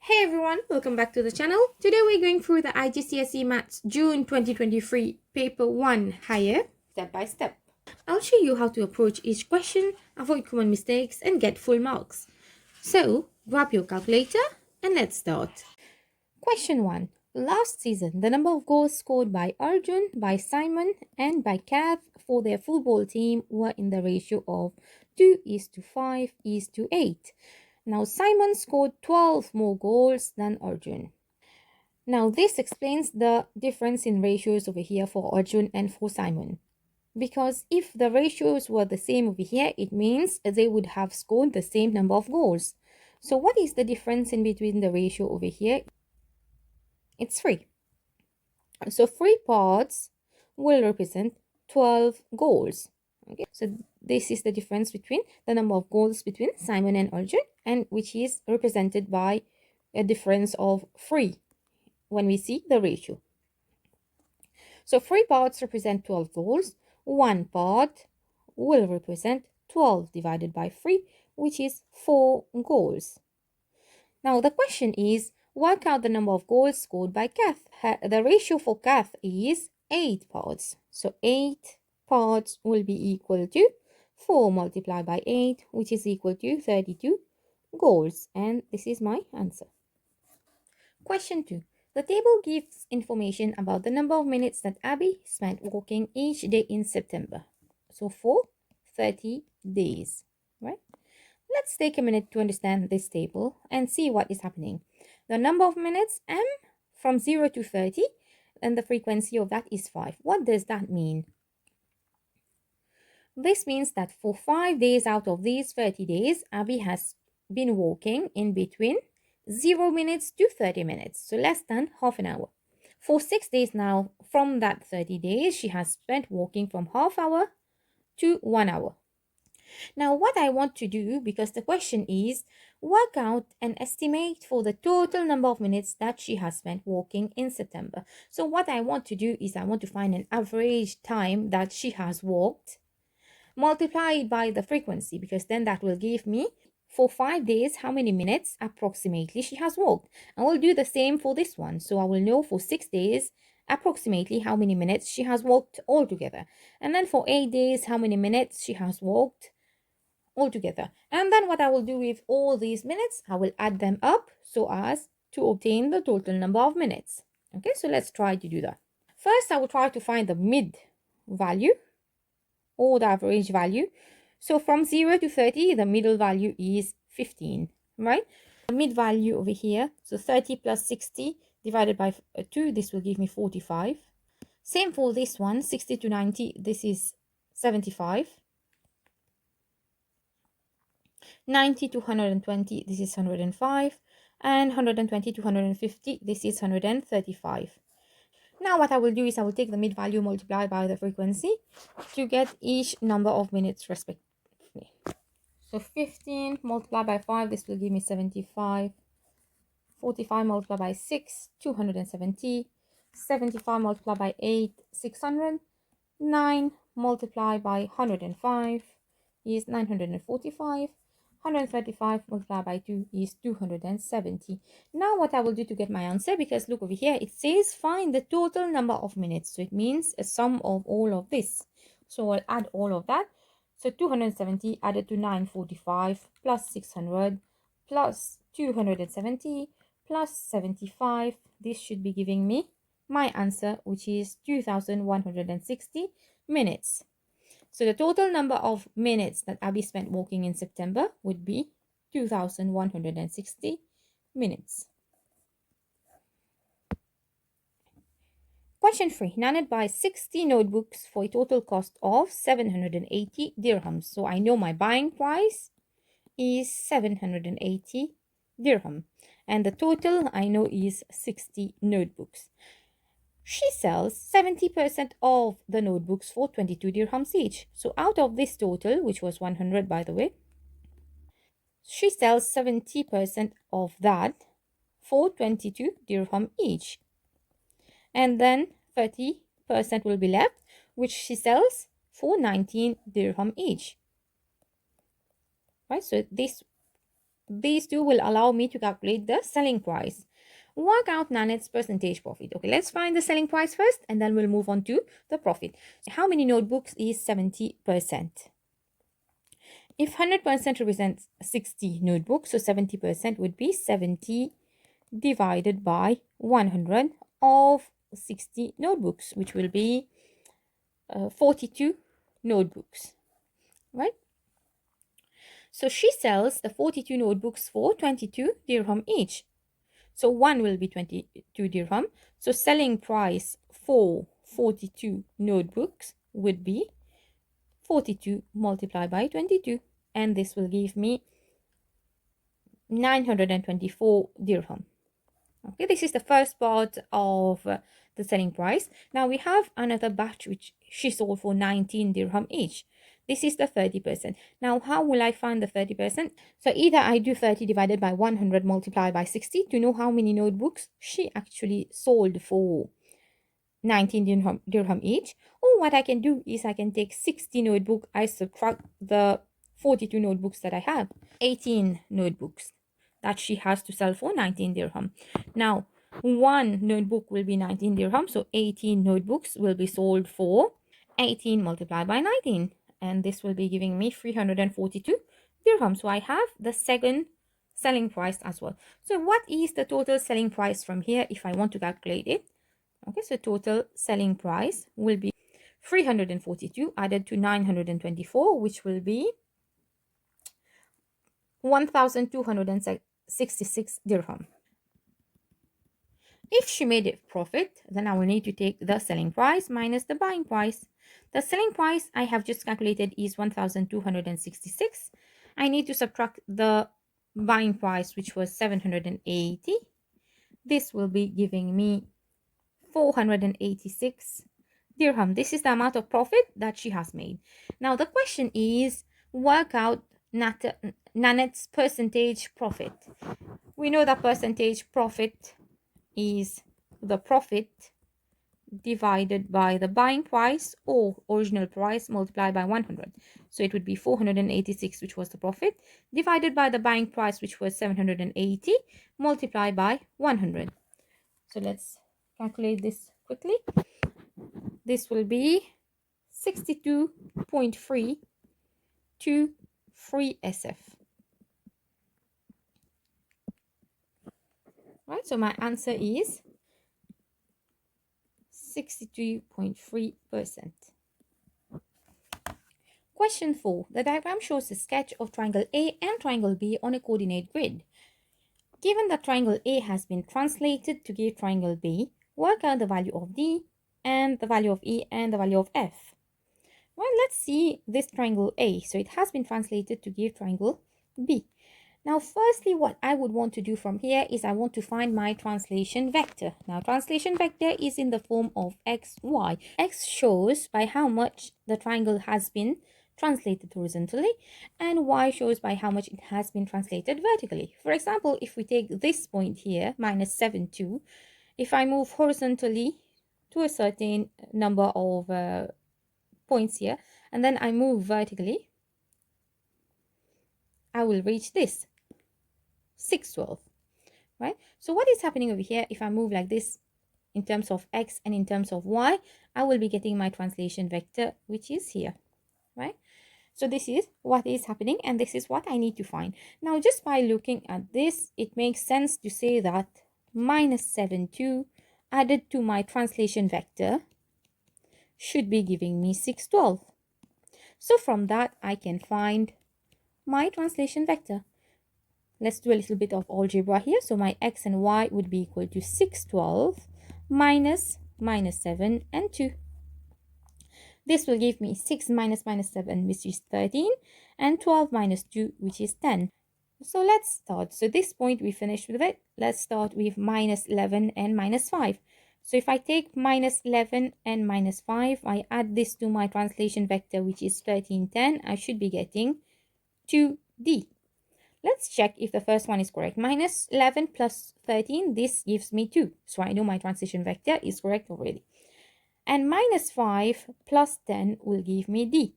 Hey everyone, welcome back to the channel. Today we're going through the IGCSE Maths June 2023 Paper 1 Higher, step by step. I'll show you how to approach each question, avoid common mistakes and get full marks. So, grab your calculator and let's start. Question 1. Last season, the number of goals scored by Arjun, by Simon and by Kath for their football team were in the ratio of 2:5:8. Now, Simon scored 12 more goals than Arjun. Now, this explains the difference in ratios over here for Arjun and for Simon. Because if the ratios were the same over here, it means they would have scored the same number of goals. So what is the difference in between the ratio over here? It's 3. So 3 parts will represent 12 goals. Okay, so this is the difference between the number of goals between Simon and Arjun, and which is represented by a difference of 3 when we see the ratio. So 3 parts represent 12 goals. 1 part will represent 12 divided by 3, which is 4 goals. Now the question is, work out the number of goals scored by Kath. The ratio for Kath is 8 parts. So 8 parts will be equal to 4 multiplied by 8, which is equal to 32 goals. And this is my answer. Question 2. The table gives information about the number of minutes that Abby spent walking each day in September. So for 30 days, right? Let's take a minute to understand this table and see what is happening. The number of minutes, m, from 0 to 30, and the frequency of that is 5. What does that mean? This means that for 5 days out of these 30 days, Abby has been walking in between 0 minutes to 30 minutes, so less than half an hour. For 6 days now, from that 30 days, she has spent walking from half hour to 1 hour. Now, what I want to do, because the question is, work out an estimate for the total number of minutes that she has spent walking in September. So what I want to do is I want to find an average time that she has walked, multiply it by the frequency, because then that will give me for 5 days how many minutes approximately she has walked. I will do the same for this one. So I will know for 6 days approximately how many minutes she has walked altogether. And then for 8 days how many minutes she has walked altogether. And then what I will do with all these minutes, I will add them up so as to obtain the total number of minutes. Okay, so let's try to do that. First, I will try to find the mid value or the average value. So from 0 to 30, the middle value is 15, right? The mid value over here, so 30 plus 60 divided by 2, this will give me 45. Same for this one, 60 to 90, this is 75. 90 to 120, this is 105. And 120 to 150, this is 135. Now what I will do is I will take the mid value multiplied by the frequency to get each number of minutes respectively. So 15 multiplied by 5, this will give me 75. 45 multiplied by 6, 270. 75 multiplied by 8, 600. 9 multiplied by 105 is 945. 135 multiplied by 2 is 270. Now what I will do to get my answer, because look over here, it says find the total number of minutes. So it means a sum of all of this. So I'll add all of that. So 270 added to 945 plus 600 plus 270 plus 75. This should be giving me my answer, which is 2160 minutes. So the total number of minutes that Abby spent walking in September would be 2160 minutes. Question 3. Nanad buys 60 notebooks for a total cost of 780 dirhams. So I know my buying price is 780 dirham. And the total I know is 60 notebooks. She sells 70% of the notebooks for 22 dirhams each. So out of this total, which was 100 by the way, she sells 70% of that for 22 dirham each. And then 30% will be left, which she sells for 19 dirham each. Right, so this These two will allow me to calculate the selling price. Work out Nanette's percentage profit. Okay, let's find the selling price first and then we'll move on to the profit. How many notebooks is 70%? If 100% represents 60 notebooks, so 70% would be 70 divided by 100 of 60 notebooks, which will be 42 notebooks, right? So she sells the 42 notebooks for 22 dirham each. So one will be 22 dirham. So selling price for 42 notebooks would be 42 multiplied by 22. And this will give me 924 dirham. Okay, this is the first part of the selling price. Now we have another batch which she sold for 19 dirham each. This is the 30%. Now, how will I find the 30%? So either I do 30 divided by 100 multiplied by 60 to know how many notebooks she actually sold for 19 dirham each. Or what I can do is I can take 60 notebooks, I subtract the 42 notebooks that I have, 18 notebooks that she has to sell for 19 dirham. Now, one notebook will be 19 dirham, so 18 notebooks will be sold for 18 multiplied by 19. And this will be giving me 342 dirham. So I have the second selling price as well. So what is the total selling price from here if I want to calculate it? Okay, so total selling price will be 342 added to 924, which will be 1,266 dirham. If she made a profit, then I will need to take the selling price minus the buying price. The selling price I have just calculated is 1,266. I need to subtract the buying price, which was 780. This will be giving me 486 dirham. This is the amount of profit that she has made. Now the question is, work out Nanette's percentage profit. We know that percentage profit is the profit divided by the buying price or original price multiplied by 100. So it would be 486, which was the profit, divided by the buying price, which was 780, multiplied by 100. So let's calculate this quickly. This will be 62.323 SF. Right, so my answer is 62.3%. Question 4. The diagram shows a sketch of triangle A and triangle B on a coordinate grid. Given that triangle A has been translated to give triangle B, work out the value of D and the value of E and the value of F. Well, let's see this triangle A. So it has been translated to give triangle B. Now, firstly, what I would want to do from here is I want to find my translation vector. Now, translation vector is in the form of x, y. X shows by how much the triangle has been translated horizontally, and y shows by how much it has been translated vertically. For example, if we take this point here, minus 7, 2, if I move horizontally to a certain number of points here, and then I move vertically, I will reach this, 612, right? So what is happening over here, if I move like this in terms of x and in terms of y, I will be getting my translation vector, which is here, right? So this is what is happening, and this is what I need to find. Now, just by looking at this, it makes sense to say that minus 7, 2 added to my translation vector should be giving me 612. So from that, I can find my translation vector. Let's do a little bit of algebra here. So my x and y would be equal to 612 minus 7 and 2. This will give me 6 minus 7, which is 13, and 12 minus 2, which is 10. So let's start. So this point we finished with it. Let's start with minus 11 and minus 5. So if I take minus 11 and minus 5, I add this to my translation vector, which is 13, 10. I should be getting 2D. Let's check if the first one is correct. Minus 11 plus 13, this gives me 2. So I know my translation vector is correct already. And minus 5 plus 10 will give me D.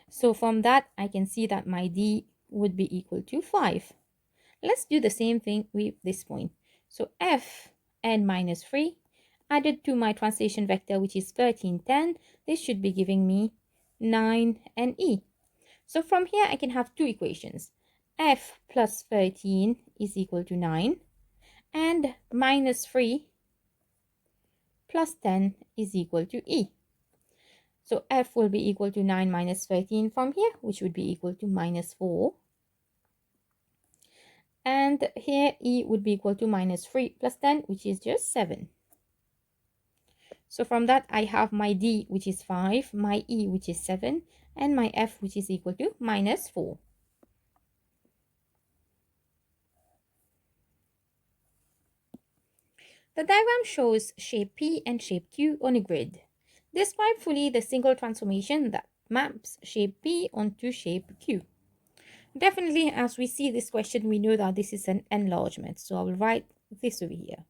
So from that, I can see that my D would be equal to 5. Let's do the same thing with this point. So f and minus 3 added to my translation vector, which is 13, 10. This should be giving me 9 and e. So from here, I can have two equations. F plus 13 is equal to 9, and minus 3 plus 10 is equal to e. So f will be equal to 9 minus 13 from here, which would be equal to minus 4. And here e would be equal to minus 3 plus 10, which is just 7. So from that, I have my d, which is 5, my e, which is 7, and my f, which is equal to minus 4. The diagram shows shape P and shape Q on a grid. Describe fully the single transformation that maps shape P onto shape Q. Definitely, as we see this question, we know that this is an enlargement. So I will write this over here.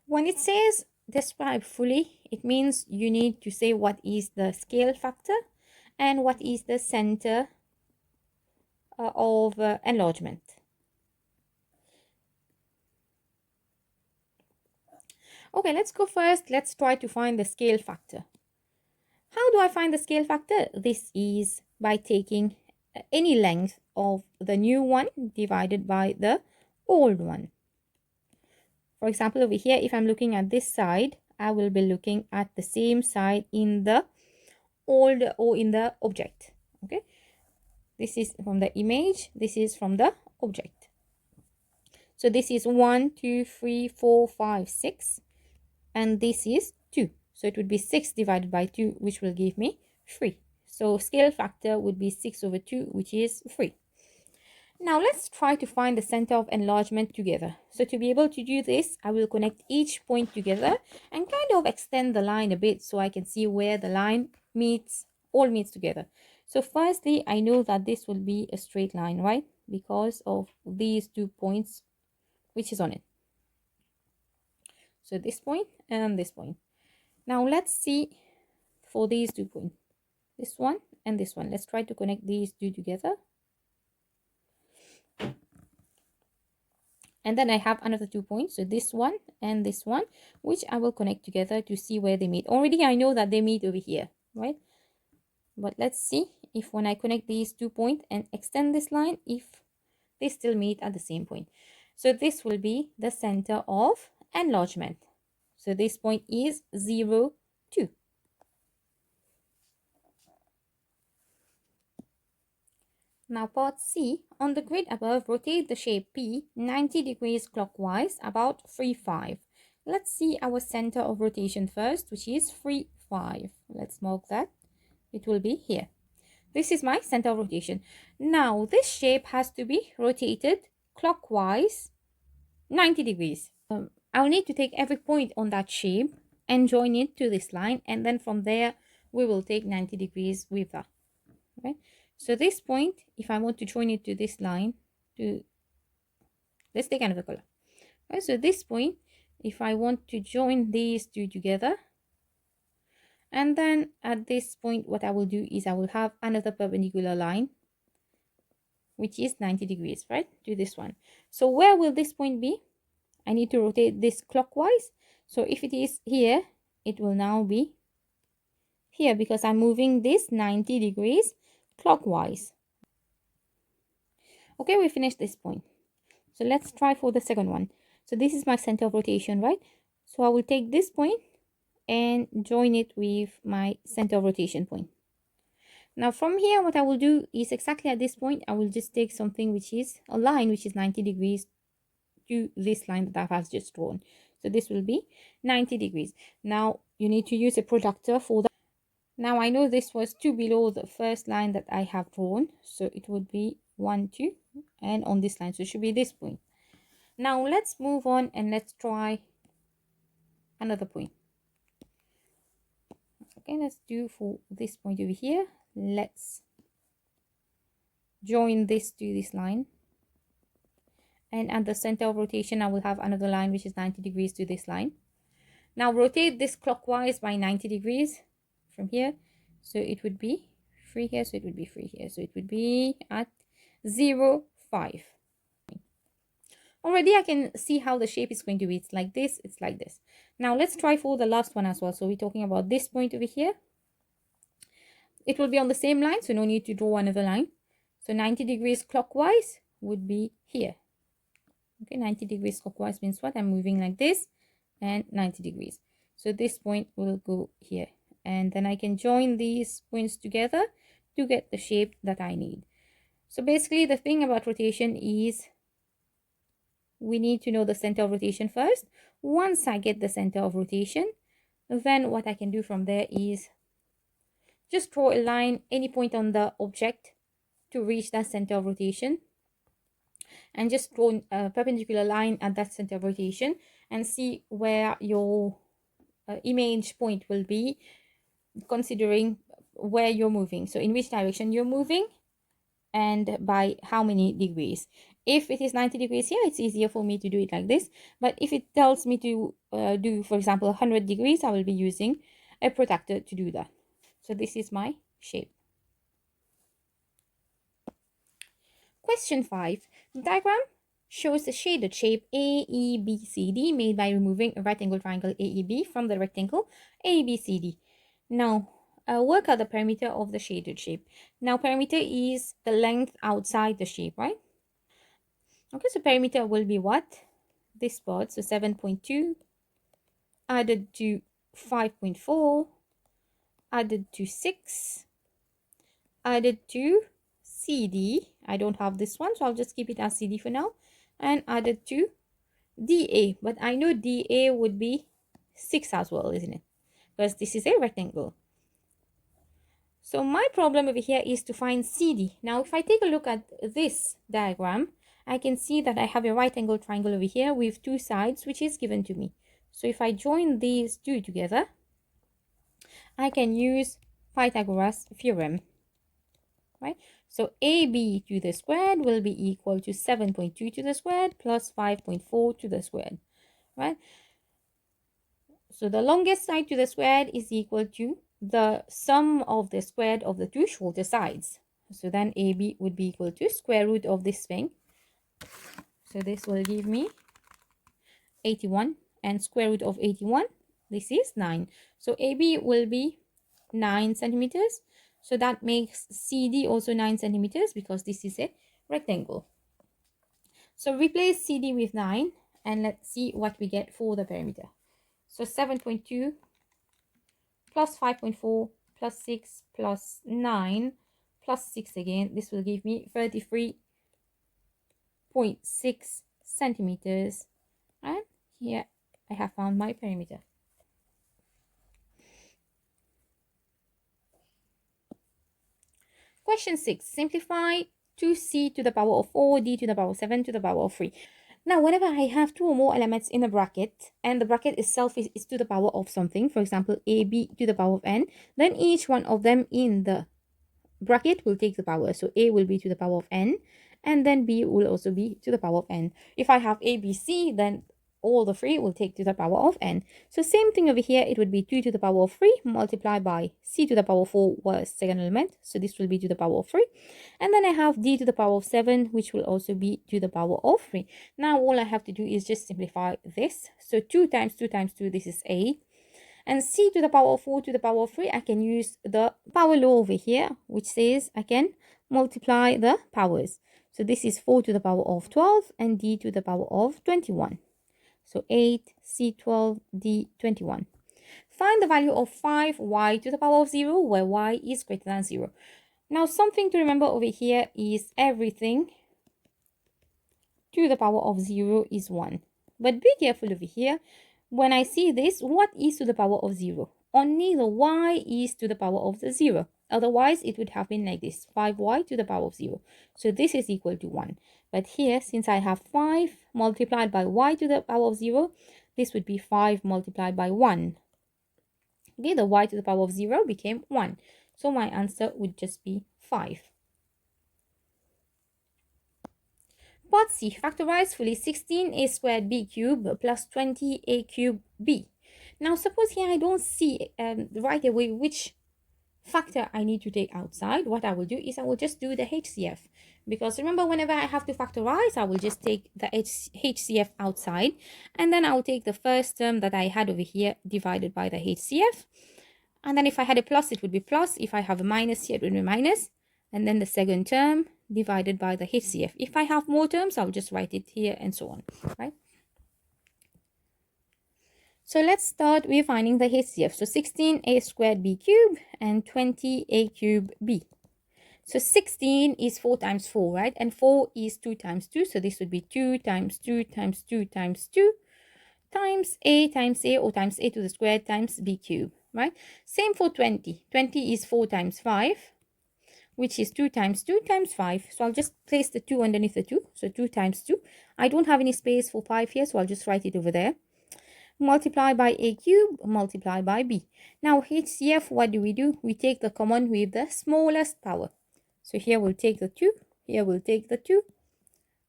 When it says describe fully, it means you need to say what is the scale factor and what is the center of enlargement. Okay, let's go first. Let's try to find the scale factor. How do I find the scale factor? This is by taking any length of the new one divided by the old one. For example, over here, if I'm looking at this side, I will be looking at the same side in the old or in the object. Okay, this is from the image, this is from the object. So this is 1, 2, 3, 4, 5, 6, and this is 2. So it would be 6 divided by 2, which will give me 3. So scale factor would be 6 over 2, which is 3. Now let's try to find the center of enlargement together. So to be able to do this, I will connect each point together and kind of extend the line a bit so I can see where the line all meets together. So firstly, I know that this will be a straight line, right? Because of these 2 points, which is on it. So this point and this point. Now let's see for these 2 points, this one and this one. Let's try to connect these 2 together. And then I have another 2 points, so this one and this one, which I will connect together to see where they meet. Already I know that they meet over here, right? But let's see if when I connect these 2 points and extend this line, if they still meet at the same point. So this will be the center of enlargement. So this point is 0, 2. Now part C, on the grid above, rotate the shape P 90 degrees clockwise about 3, 5. Let's see our center of rotation first, which is 3, 5. Let's mark that. It will be here. This is my center of rotation. Now this shape has to be rotated clockwise 90 degrees. I'll need to take every point on that shape and join it to this line, and then from there we will take 90 degrees with that. Okay? So this point, if I want to join it to this line, let's take another color. Okay, so this point, if I want to join these 2 together, and then at this point, what I will do is I will have another perpendicular line, which is 90 degrees, right, to this one. So where will this point be? I need to rotate this clockwise. So if it is here, it will now be here because I'm moving this 90 degrees clockwise. Okay, we finished this point. So let's try for the second one. So this is my center of rotation, right? So I will take this point and join it with my center of rotation point. Now from here, what I will do is exactly at this point, I will just take something which is a line which is 90 degrees to this line that I have just drawn. So this will be 90 degrees. Now you need to use a protractor for that. Now I know this was 2 below the first line that I have drawn. So it would be 1, 2, and on this line. So it should be this point. Now let's move on and let's try another point. Okay, let's do for this point over here. Let's join this to this line. And at the center of rotation, I will have another line which is 90 degrees to this line. Now rotate this clockwise by 90 degrees from here. So it would be 3 here, so it would be 3 here. So it would be at 0, 5. Already I can see how the shape is going to be. It's like this, it's like this. Now let's try for the last one as well. So we're talking about this point over here. It will be on the same line, so no need to draw another line. So 90 degrees clockwise would be here. Okay, 90 degrees clockwise means what? I'm moving like this, and 90 degrees. So this point will go here. And then I can join these points together to get the shape that I need. So basically the thing about rotation is we need to know the center of rotation first. Once I get the center of rotation, then what I can do from there is just draw a line, any point on the object to reach that center of rotation. And just draw a perpendicular line at that center of rotation and see where your image point will be, considering where you're moving. So in which direction you're moving and by how many degrees. If it is 90 degrees here, it's easier for me to do it like this. But if it tells me to do, for example, 100 degrees, I will be using a protractor to do that. So this is my shape. Question 5. The diagram shows the shaded shape AEBCD made by removing a right angle triangle AEB from the rectangle ABCD. Now, work out the perimeter of the shaded shape. Now, perimeter is the length outside the shape, right? Okay, so perimeter will be what? This part, so 7.2 added to 5.4 added to 6 added to CD. I don't have this one, so I'll just keep it as CD for now. And added to DA. But I know DA would be 6 as well, isn't it? Because this is a rectangle. So my problem over here is to find CD. Now, if I take a look at this diagram, I can see that I have a right angle triangle over here with two sides, which is given to me. So if I join these two together, I can use Pythagoras theorem. Right? So AB to the squared will be equal to 7.2 to the squared plus 5.4 to the squared. Right? So the longest side to the squared is equal to the sum of the squared of the two shorter sides. So then AB would be equal to square root of this thing. So this will give me 81, and square root of 81, this is 9. So AB will be 9 centimeters. So that makes CD also 9 centimeters because this is a rectangle. So replace CD with 9 and let's see what we get for the perimeter. So 7.2 plus 5.4 plus 6 plus 9 plus 6 again. This will give me 33.6 centimeters. And here I have found my perimeter. Question 6. Simplify 2c to the power of 4, d to the power of 7 to the power of 3. Now, whenever I have two or more elements in a bracket, and the bracket itself is to the power of something, for example, ab to the power of n, then each one of them in the bracket will take the power. So a will be to the power of n, and then b will also be to the power of n. If I have a, b, c, then all the three will take to the power of n. So same thing over here, it would be 2 to the power of 3 multiplied by c to the power of 4 was second element. So this will be to the power of 3. And then I have d to the power of 7, which will also be to the power of 3. Now all I have to do is just simplify this. So 2 times 2 times 2, this is 8. And c to the power of 4 to the power of 3, I can use the power law over here, which says I can multiply the powers. So this is 4 to the power of 12 and d to the power of 21. So 8, C12, D21. Find the value of 5y to the power of 0, where y is greater than 0. Now, something to remember over here is everything to the power of 0 is 1. But be careful over here. When I see this, what is to the power of 0? Only the y is to the power of the 0. Otherwise, it would have been like this, 5y to the power of 0. So this is equal to 1. But here, since I have 5 multiplied by y to the power of 0, this would be 5 multiplied by 1. Okay, the y to the power of 0 became 1. So my answer would just be 5. Part C, factorize fully 16a squared b cubed plus 20a cubed b. Now, suppose here I don't see right away which factor I need to take outside, what I will do is I will just do the HCF. Because remember, whenever I have to factorize, I will just take the HCF outside. And then I will take the first term that I had over here divided by the HCF. And then if I had a plus, it would be plus. If I have a minus here, it would be minus. And then the second term divided by the HCF. If I have more terms, I'll just write it here and so on, right? So let's start with finding the HCF. So 16a squared b cubed and 20a cubed b. So 16 is 4 times 4, right? And 4 is 2 times 2. So this would be 2 times 2 times 2 times 2 times a or times a to the square times b cubed, right? Same for 20. 20 is 4 times 5, which is 2 times 2 times 5. So I'll just place the 2 underneath the 2. So 2 times 2. I don't have any space for 5 here, so I'll just write it over there. Multiply by a cube, multiply by b. Now HCF, what do? We take the common with the smallest power. So here we'll take the 2, here we'll take the 2.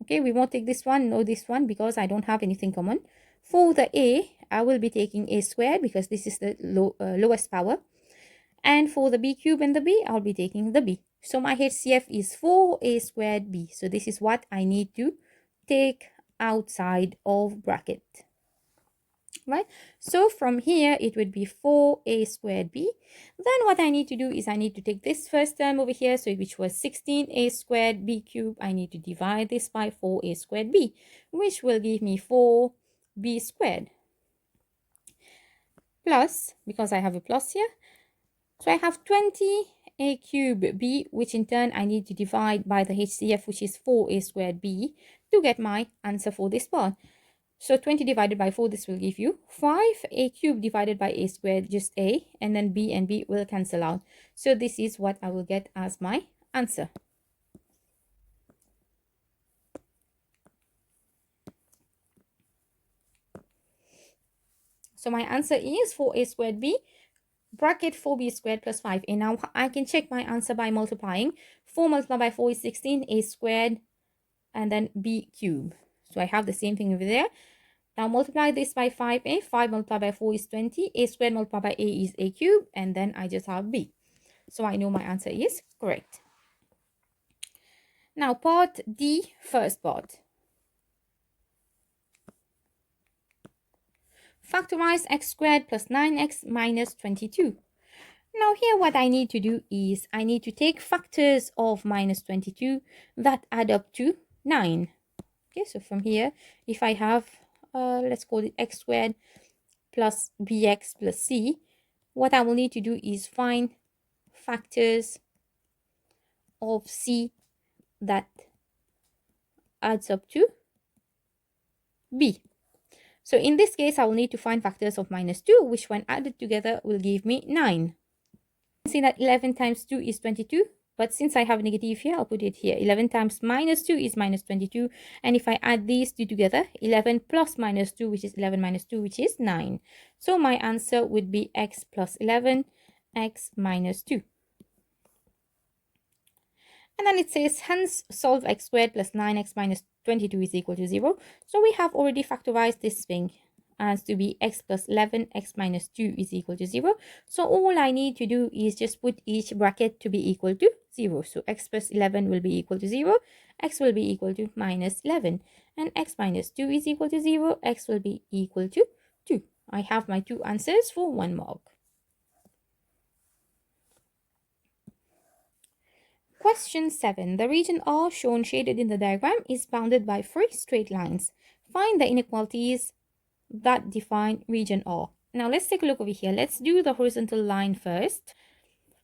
Okay, we won't take this one, no this one, because I don't have anything common. For the a, I will be taking a squared because this is the lowest power. And for the b cube and the b, I'll be taking the b. So my HCF is 4a squared b. So this is what I need to take outside of bracket. Right, so from here it would be 4a squared b. Then what I need to do is I need to take this first term over here, so which was 16a squared b cubed. I need to divide this by 4a squared b, which will give me 4b squared. Plus, because I have a plus here, so I have 20a cubed b, which in turn I need to divide by the HCF, which is 4a squared b, to get my answer for this part. So 20 divided by 4, this will give you 5a cubed divided by a squared, just a, and then b and b will cancel out. So this is what I will get as my answer. So my answer is 4a squared b, bracket 4b squared plus 5a. Now I can check my answer by multiplying. 4 multiplied by 4 is 16, a squared, and then b cubed. So I have the same thing over there. Now multiply this by 5a. 5 multiplied by 4 is 20. A squared multiplied by a is a cubed. And then I just have b. So I know my answer is correct. Now part D, first part. Factorize x squared plus 9x minus 22. Now here what I need to do is I need to take factors of minus 22 that add up to 9. Okay, so from here, if I have let's call it x squared plus bx plus c. What I will need to do is find factors of c that adds up to b. So in this case, I will need to find factors of minus 2, which when added together will give me 9. See that 11 times 2 is 22. But since I have a negative here, I'll put it here. 11 times minus 2 is minus 22. And if I add these two together, 11 plus minus 2, which is 11 minus 2, which is 9. So my answer would be x plus 11, x minus 2. And then it says, hence solve x squared plus 9x minus 22 is equal to 0. So we have already factorized this thing as to be x plus 11, x minus 2 is equal to 0. So all I need to do is just put each bracket to be equal to 0. So x plus 11 will be equal to 0, x will be equal to minus 11, and x minus 2 is equal to 0, x will be equal to 2. I have my two answers for 1 mark. Question 7. The region R shown shaded in the diagram is bounded by 3 straight lines. Find the inequalities that define region R. Now let's take a look over here. Let's do the horizontal line first.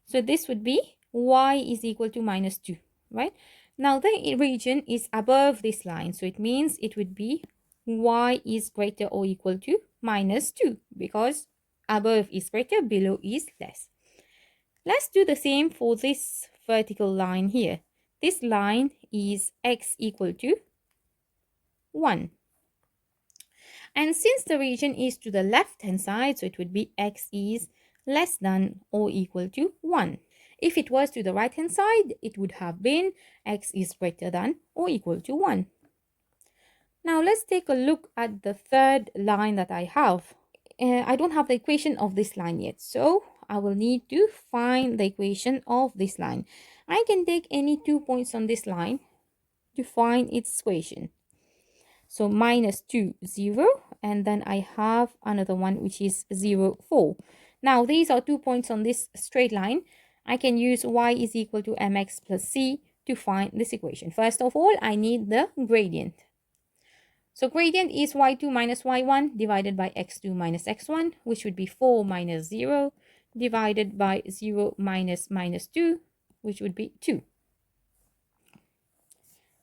So this would be y is equal to minus 2, right? Now the region is above this line. So it means it would be y is greater or equal to minus 2 because above is greater, below is less. Let's do the same for this vertical line here. This line is x equal to 1. And since the region is to the left hand side, so it would be x is less than or equal to 1. If it was to the right hand side, it would have been x is greater than or equal to 1. Now let's take a look at the third line that I have. I don't have the equation of this line yet, so I will need to find the equation of this line. I can take any 2 points on this line to find its equation. So minus 2, 0, and then I have another one which is 0, 4. Now these are 2 points on this straight line. I can use y is equal to mx plus c to find this equation. First of all, I need the gradient. So gradient is y2 minus y1 divided by x2 minus x1, which would be 4 minus 0 divided by 0 minus minus 2, which would be 2.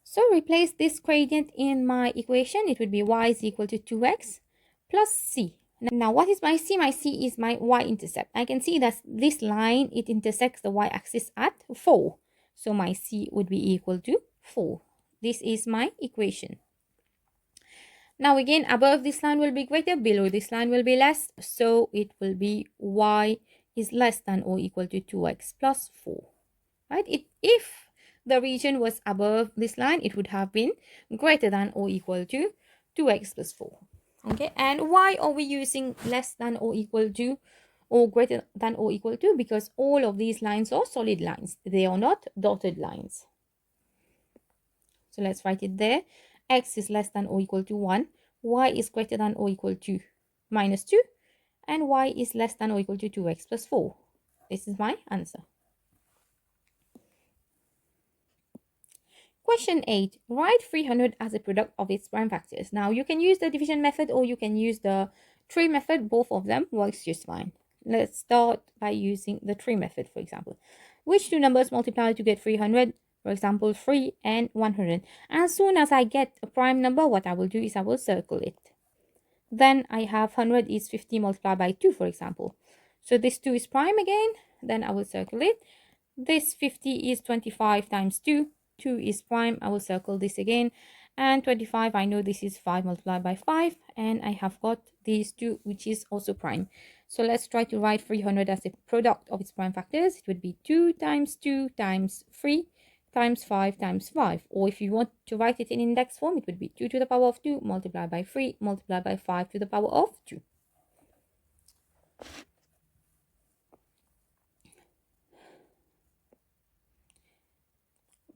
So replace this gradient in my equation. It would be y is equal to 2x plus c. Now what is my c? My c is my y-intercept. I can see that this line, it intersects the y-axis at 4. So my c would be equal to 4. This is my equation. Now again, above this line will be greater, below this line will be less. So it will be y is less than or equal to 2x plus 4. Right? If the region was above this line, it would have been greater than or equal to 2x plus 4. Okay, and why are we using less than or equal to or greater than or equal to? Because all of these lines are solid lines. They are not dotted lines. So let's write it there. X is less than or equal to 1. Y is greater than or equal to minus 2. And y is less than or equal to 2x plus 4. This is my answer. Question 8. Write 300 as a product of its prime factors. Now, you can use the division method or you can use the tree method. Both of them works just fine. Let's start by using the tree method, for example. Which two numbers multiply to get 300? For example, 3 and 100. As soon as I get a prime number, what I will do is I will circle it. Then I have 100 is 50 multiplied by 2, for example. So this 2 is prime again. Then I will circle it. This 50 is 25 times 2. 2 is prime. I will circle this again. And 25, I know this is 5 multiplied by 5. And I have got these 2, which is also prime. So let's try to write 300 as a product of its prime factors. It would be 2 times 2 times 3 times 5 times 5. Or if you want to write it in index form, it would be 2 to the power of 2 multiplied by 3 multiplied by 5 to the power of 2.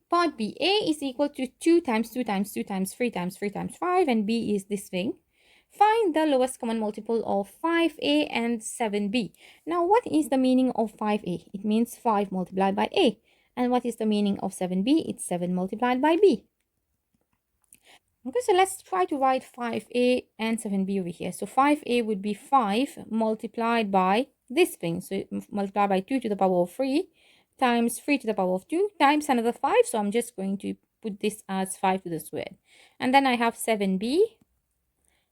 Part B, A is equal to 2 times 2 times 2 times 3 times 3 times 5, and B is this thing. Find the lowest common multiple of 5A and 7B. Now, what is the meaning of 5A? It means 5 multiplied by A. And what is the meaning of 7B? It's 7 multiplied by B. Okay, so let's try to write 5A and 7B over here. So 5A would be 5 multiplied by this thing. So multiplied by 2 to the power of 3 times 3 to the power of 2 times another 5. So I'm just going to put this as 5 to the squared. And then I have 7B.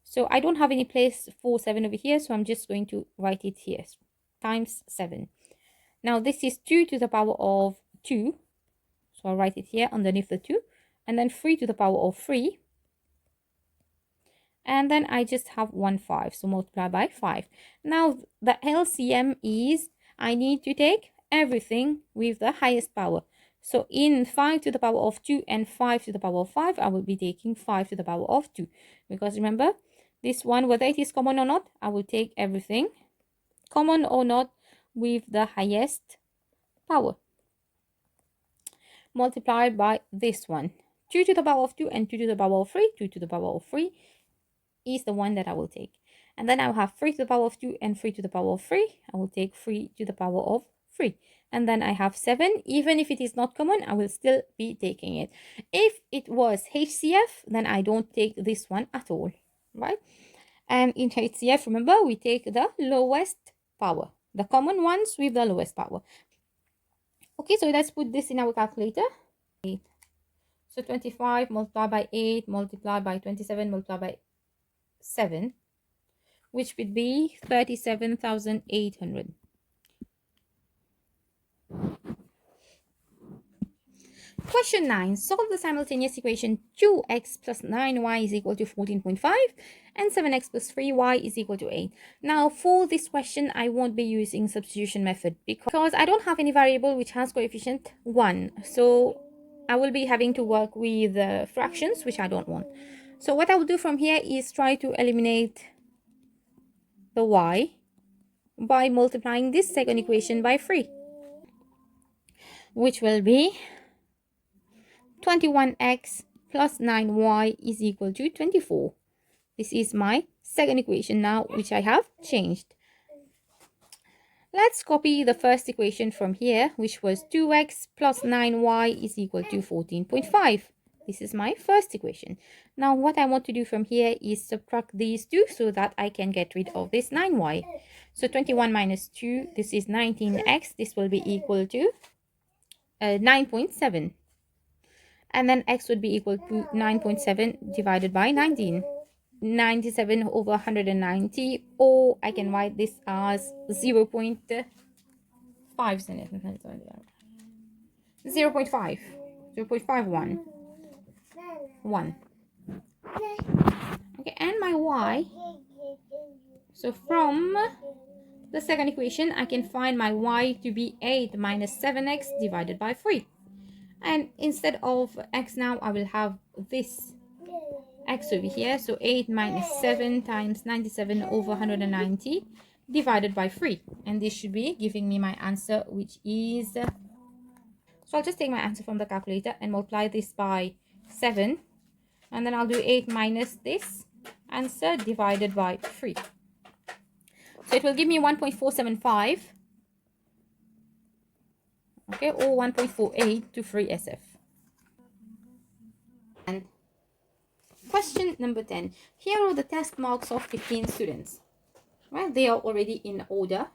So I don't have any place for 7 over here. So I'm just going to write it here. Times 7. Now this is 2 to the power of 2. So I'll write it here underneath the 2. And then 3 to the power of 3. And then I just have 1 5. So multiply by 5. Now the LCM is I need to take everything with the highest power. So in 5 to the power of 2 and 5 to the power of 5, I will be taking 5 to the power of 2. Because remember, this one, whether it is common or not, I will take everything, common or not, with the highest power. Multiplied by this one. 2 to the power of 2 and 2 to the power of 3. 2 to the power of 3 is the one that I will take. And then I'll have 3 to the power of 2 and 3 to the power of 3. I will take 3 to the power of 3. And then I have 7. Even if it is not common, I will still be taking it. If it was HCF, then I don't take this one at all, right? And in HCF, remember, we take the lowest power, the common ones with the lowest power. Okay, so let's put this in our calculator. 8. So 25 multiplied by 8 multiplied by 27 multiplied by 7, which would be 37,800. Question 9. Solve the simultaneous equation 2x plus 9y is equal to 14.5 and 7x plus 3y is equal to 8. Now, for this question, I won't be using substitution method because I don't have any variable which has coefficient 1. So I will be having to work with fractions, which I don't want. So what I will do from here is try to eliminate the y, by multiplying this second equation by 3, which will be 21x plus 9y is equal to 24. This is my second equation now, which I have changed. Let's copy the first equation from here, which was 2x plus 9y is equal to 14.5. This is my first equation. Now what I want to do from here is subtract these two so that I can get rid of this 9y. So 21 minus 2, this is 19x. This will be equal to 9.7. And then x would be equal to 9.7 divided by 19. 97 over 190, or I can write this as 0.5. 0.51. 1. Okay, and my y. So from the second equation, I can find my y to be 8 minus 7x divided by 3. And instead of x now, I will have this x over here. So 8 minus 7 times 97 over 190 divided by 3. And this should be giving me my answer, which is... So I'll just take my answer from the calculator and multiply this by 7. And then I'll do 8 minus this answer divided by 3. So it will give me 1.475. Okay, or 1.48 to 3 SF. And question number 10. Here are the test marks of 15 students. Well, they are already in order.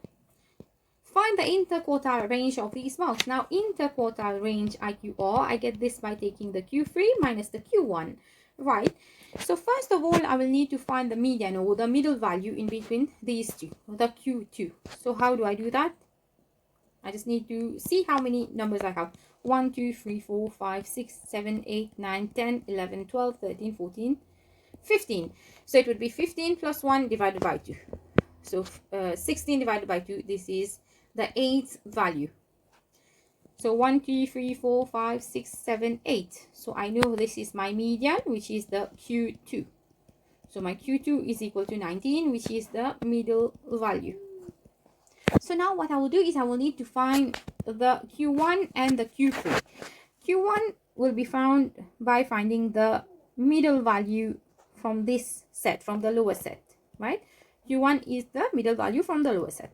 Find the interquartile range of these marks. Now, interquartile range IQR, I get this by taking the Q3 minus the Q1. Right. So first of all, I will need to find the median or the middle value in between these two, the Q2. So how do I do that? I just need to see how many numbers I have. 1, 2, 3, 4, 5, 6, 7, 8, 9, 10, 11, 12, 13, 14, 15. So it would be 15 plus 1 divided by 2. So 16 divided by 2, this is the 8th value. So 1, 2, 3, 4, 5, 6, 7, 8. So I know this is my median, which is the Q2. So my Q2 is equal to 19, which is the middle value. So now what I will do is I will need to find the Q1 and the Q3. Q1 will be found by finding the middle value from this set, from the lower set, right? Q1 is the middle value from the lower set.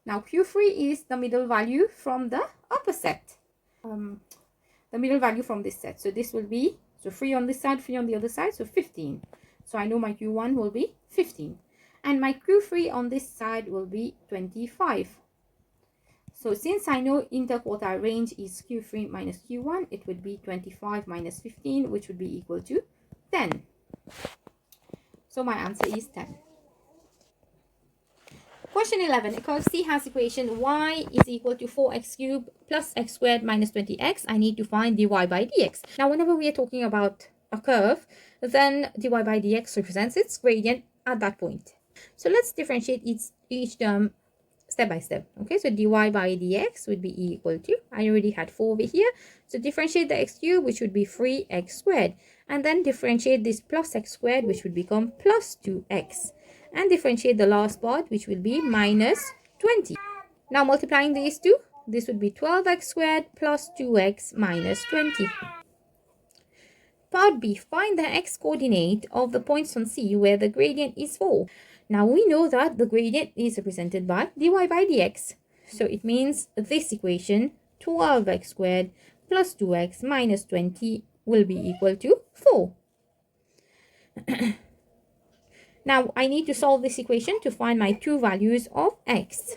Now Q3 is the middle value from the upper set. The middle value from this set. So this will be, so 3 on this side, 3 on the other side, so 15. So I know my Q1 will be 15. And my Q3 on this side will be 25. So since I know interquartile range is Q3 minus Q1, it would be 25 minus 15, which would be equal to 10. So my answer is 10. Question 11. A curve C has equation y is equal to 4x cubed plus x squared minus 20x. I need to find dy by dx. Now, whenever we are talking about a curve, then dy by dx represents its gradient at that point. So let's differentiate each term step by step. Okay, so dy by dx would be equal to, I already had 4 over here. So differentiate the x cubed, which would be 3x squared. And then differentiate this plus x squared, which would become plus 2x. And differentiate the last part, which will be minus 20. Now multiplying these two, this would be 12x squared plus 2x minus 20. Part B, find the x-coordinate of the points on C where the gradient is 4. Now we know that the gradient is represented by dy by dx. So it means this equation, 12x squared plus 2x minus 20 will be equal to 4. Now I need to solve this equation to find my two values of x.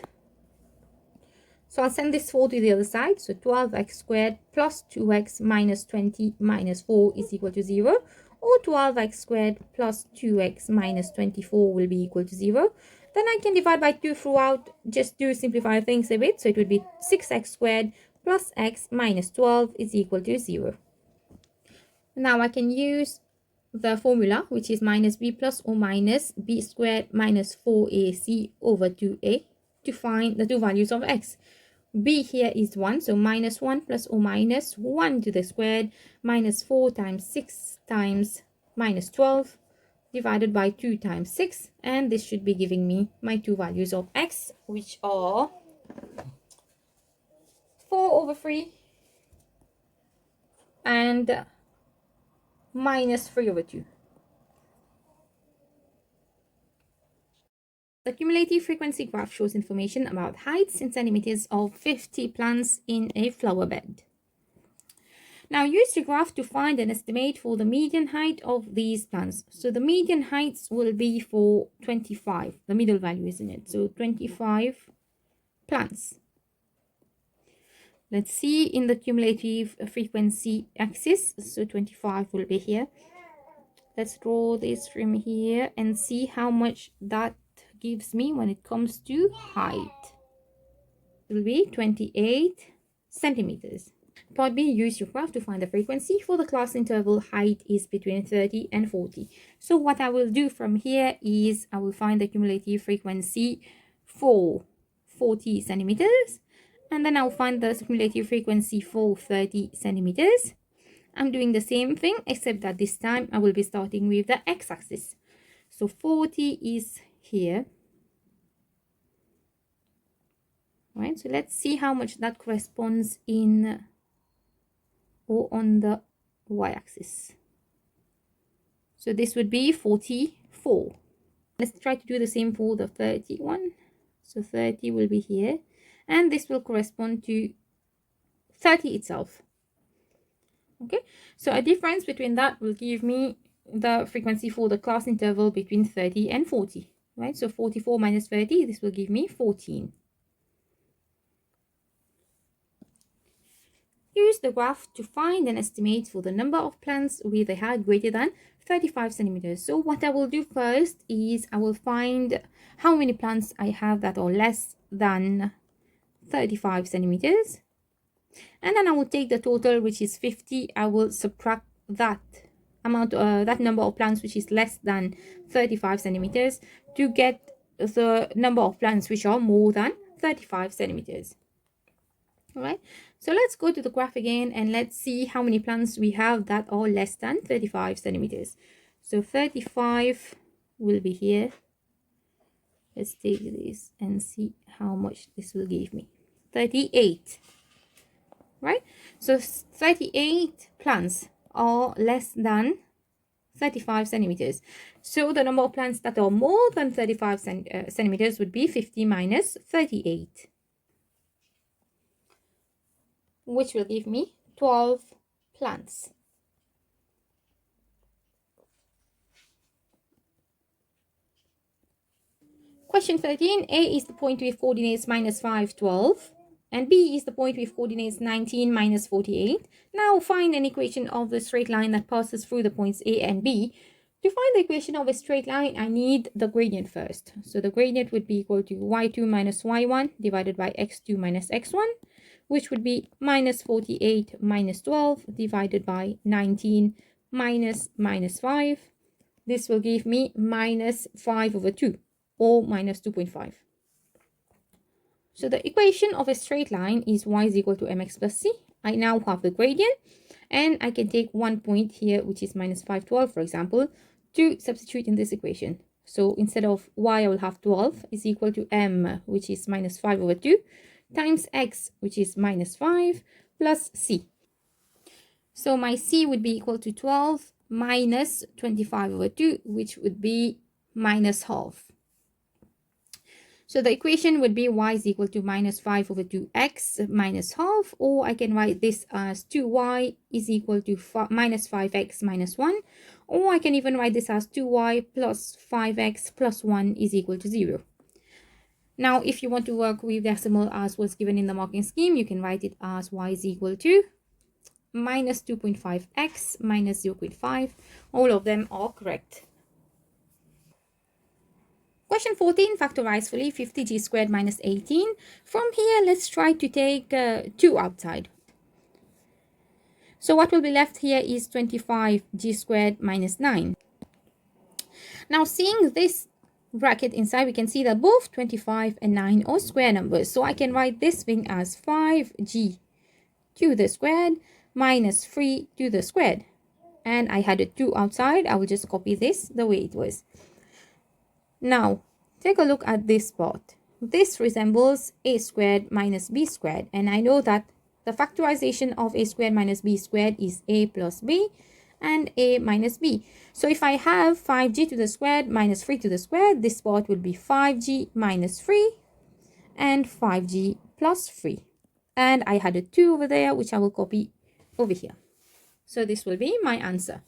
So I'll send this 4 to the other side. So 12x squared plus 2x minus 20 minus 4 is equal to 0. Or 12x squared plus 2x minus 24 will be equal to 0. Then I can divide by 2 throughout just to simplify things a bit. So it would be 6x squared plus x minus 12 is equal to 0. Now I can use the formula, which is minus b plus or minus b squared minus 4ac over 2a to find the two values of x. B here is 1, so minus 1 plus or minus 1 to the squared minus 4 times 6 times minus 12 divided by 2 times 6, and this should be giving me my two values of x, which are 4/3 and minus 3/2. The cumulative frequency graph shows information about heights in centimeters of 50 plants in a flower bed. Now use the graph to find an estimate for the median height of these plants. So the median heights will be for 25, the middle value, isn't it? So 25 plants. Let's see in the cumulative frequency axis. So 25 will be here. Let's draw this from here and see how much that gives me when it comes to height. It will be 28 centimeters. Part B, use your graph to find the frequency for the class interval height is between 30 and 40. So what I will do from here is I will find the cumulative frequency for 40 centimeters, and then I'll find the cumulative frequency for 30 centimeters. I'm doing the same thing, except that this time I will be starting with the x-axis. So 40 is here. Right, so let's see how much that corresponds in or on the y-axis. So this would be 44. Let's try to do the same for the 31. So 30 will be here, and this will correspond to 30 itself. Okay, so a difference between that will give me the frequency for the class interval between 30 and 40. Right, so 44 minus 30, this will give me 14. Use the graph to find an estimate for the number of plants with a height greater than 35 centimeters. So what I will do first is I will find how many plants I have that are less than 35 centimeters. And then I will take the total, which is 50. I will subtract that amount, that number of plants which is less than 35 centimeters to get the number of plants which are more than 35 centimeters. All right, so let's go to the graph again and let's see how many plants we have that are less than 35 centimeters. So 35 will be here. Let's take this and see how much this will give me. 38. Right, so 38 plants are less than 35 centimeters. So the number of plants that are more than 35 centimeters would be 50 minus 38. Which will give me 12 plants. Question 13, A is the point with coordinates minus 5, 12, and B is the point with coordinates 19, minus 48. Now find an equation of the straight line that passes through the points A and B. To find the equation of a straight line, I need the gradient first. So the gradient would be equal to y2 minus y1 divided by x2 minus x1, which would be minus 48 minus 12 divided by 19 minus 5. This will give me minus 5/2 or minus 2.5. So the equation of a straight line is y is equal to mx plus c. I now have the gradient, and I can take one point here, which is minus 5/12, for example, to substitute in this equation. So instead of y, I will have 12 is equal to m, which is minus 5/2, times x, which is minus 5, plus c. So my c would be equal to 12 minus 25/2, which would be minus half. So the equation would be y is equal to minus 5/2x minus half, or I can write this as 2y is equal to minus 5x minus 1, or I can even write this as 2y plus 5x plus 1 is equal to 0. Now, if you want to work with decimal as was given in the marking scheme, you can write it as y is equal to minus 2.5x minus 0.5. All of them are correct. Question 14, factorize fully 50g squared minus 18. From here, let's try to take 2 outside. So what will be left here is 25g squared minus 9. Now, seeing this bracket inside, we can see that both 25 and 9 are square numbers. So I can write this thing as 5g to the squared minus 3 to the squared. and I had a 2 outside. I will just copy this the way it was. Now, take a look at this part. This resembles a squared minus b squared, and I know that the factorization of a squared minus b squared is a plus b and a minus b. So if I have 5g to the squared minus 3 to the squared, this part will be 5g minus 3 and 5g plus 3. And I had a 2 over there, which I will copy over here. So this will be my answer.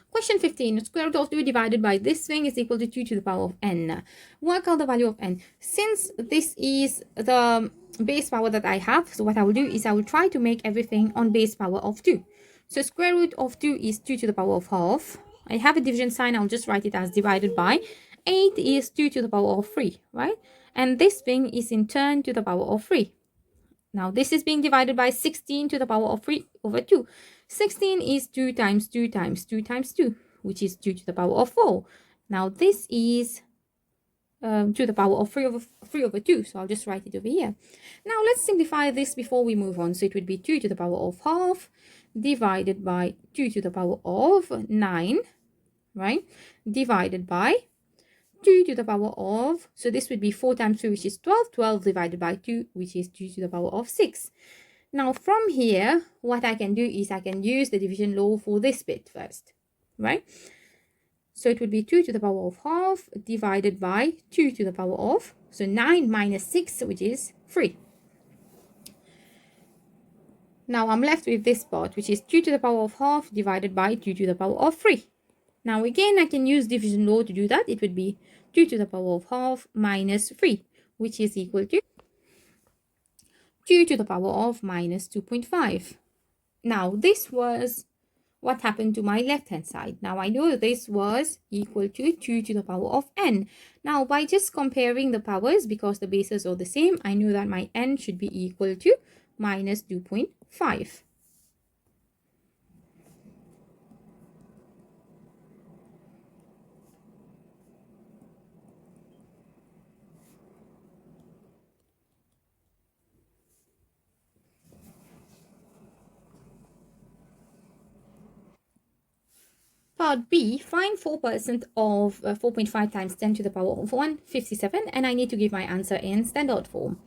Question 15, square root of 2 divided by this thing is equal to 2 to the power of n. Work out the value of n. Since this is the base power that I have, so what I will do is I will try to make everything on base power of 2. So square root of 2 is 2 to the power of half. I have a division sign, I'll just write it as divided by. 8 is 2 to the power of 3, right? And this thing is in turn to the power of 3. Now this is being divided by 16 to the power of 3 over 2. 16 is 2 times 2 times 2 times 2, which is 2 to the power of 4. Now this is to the power of 3 over 2. So I'll just write it over here. Now let's simplify this before we move on. So it would be 2 to the power of half divided by 2 to the power of 9, right? Divided by 2 to the power of, so this would be 4 times 3, which is 12. 12 divided by 2, which is 2 to the power of 6. Now from here, what I can do is I can use the division law for this bit first, right? So it would be 2 to the power of half divided by 2 to the power of, so 9 minus 6, which is 3. Now I'm left with this part, which is 2 to the power of half divided by 2 to the power of 3. Now again, I can use division law to do that. It would be 2 to the power of half minus 3, which is equal to 2 to the power of minus 2.5. Now this was what happened to my left hand side. Now I know this was equal to 2 to the power of n. Now by just comparing the powers, because the bases are the same, I know that my n should be equal to minus 2.5. Part B, find 4% of 4.5 times 10 to the power of 157, and I need to give my answer in standard form.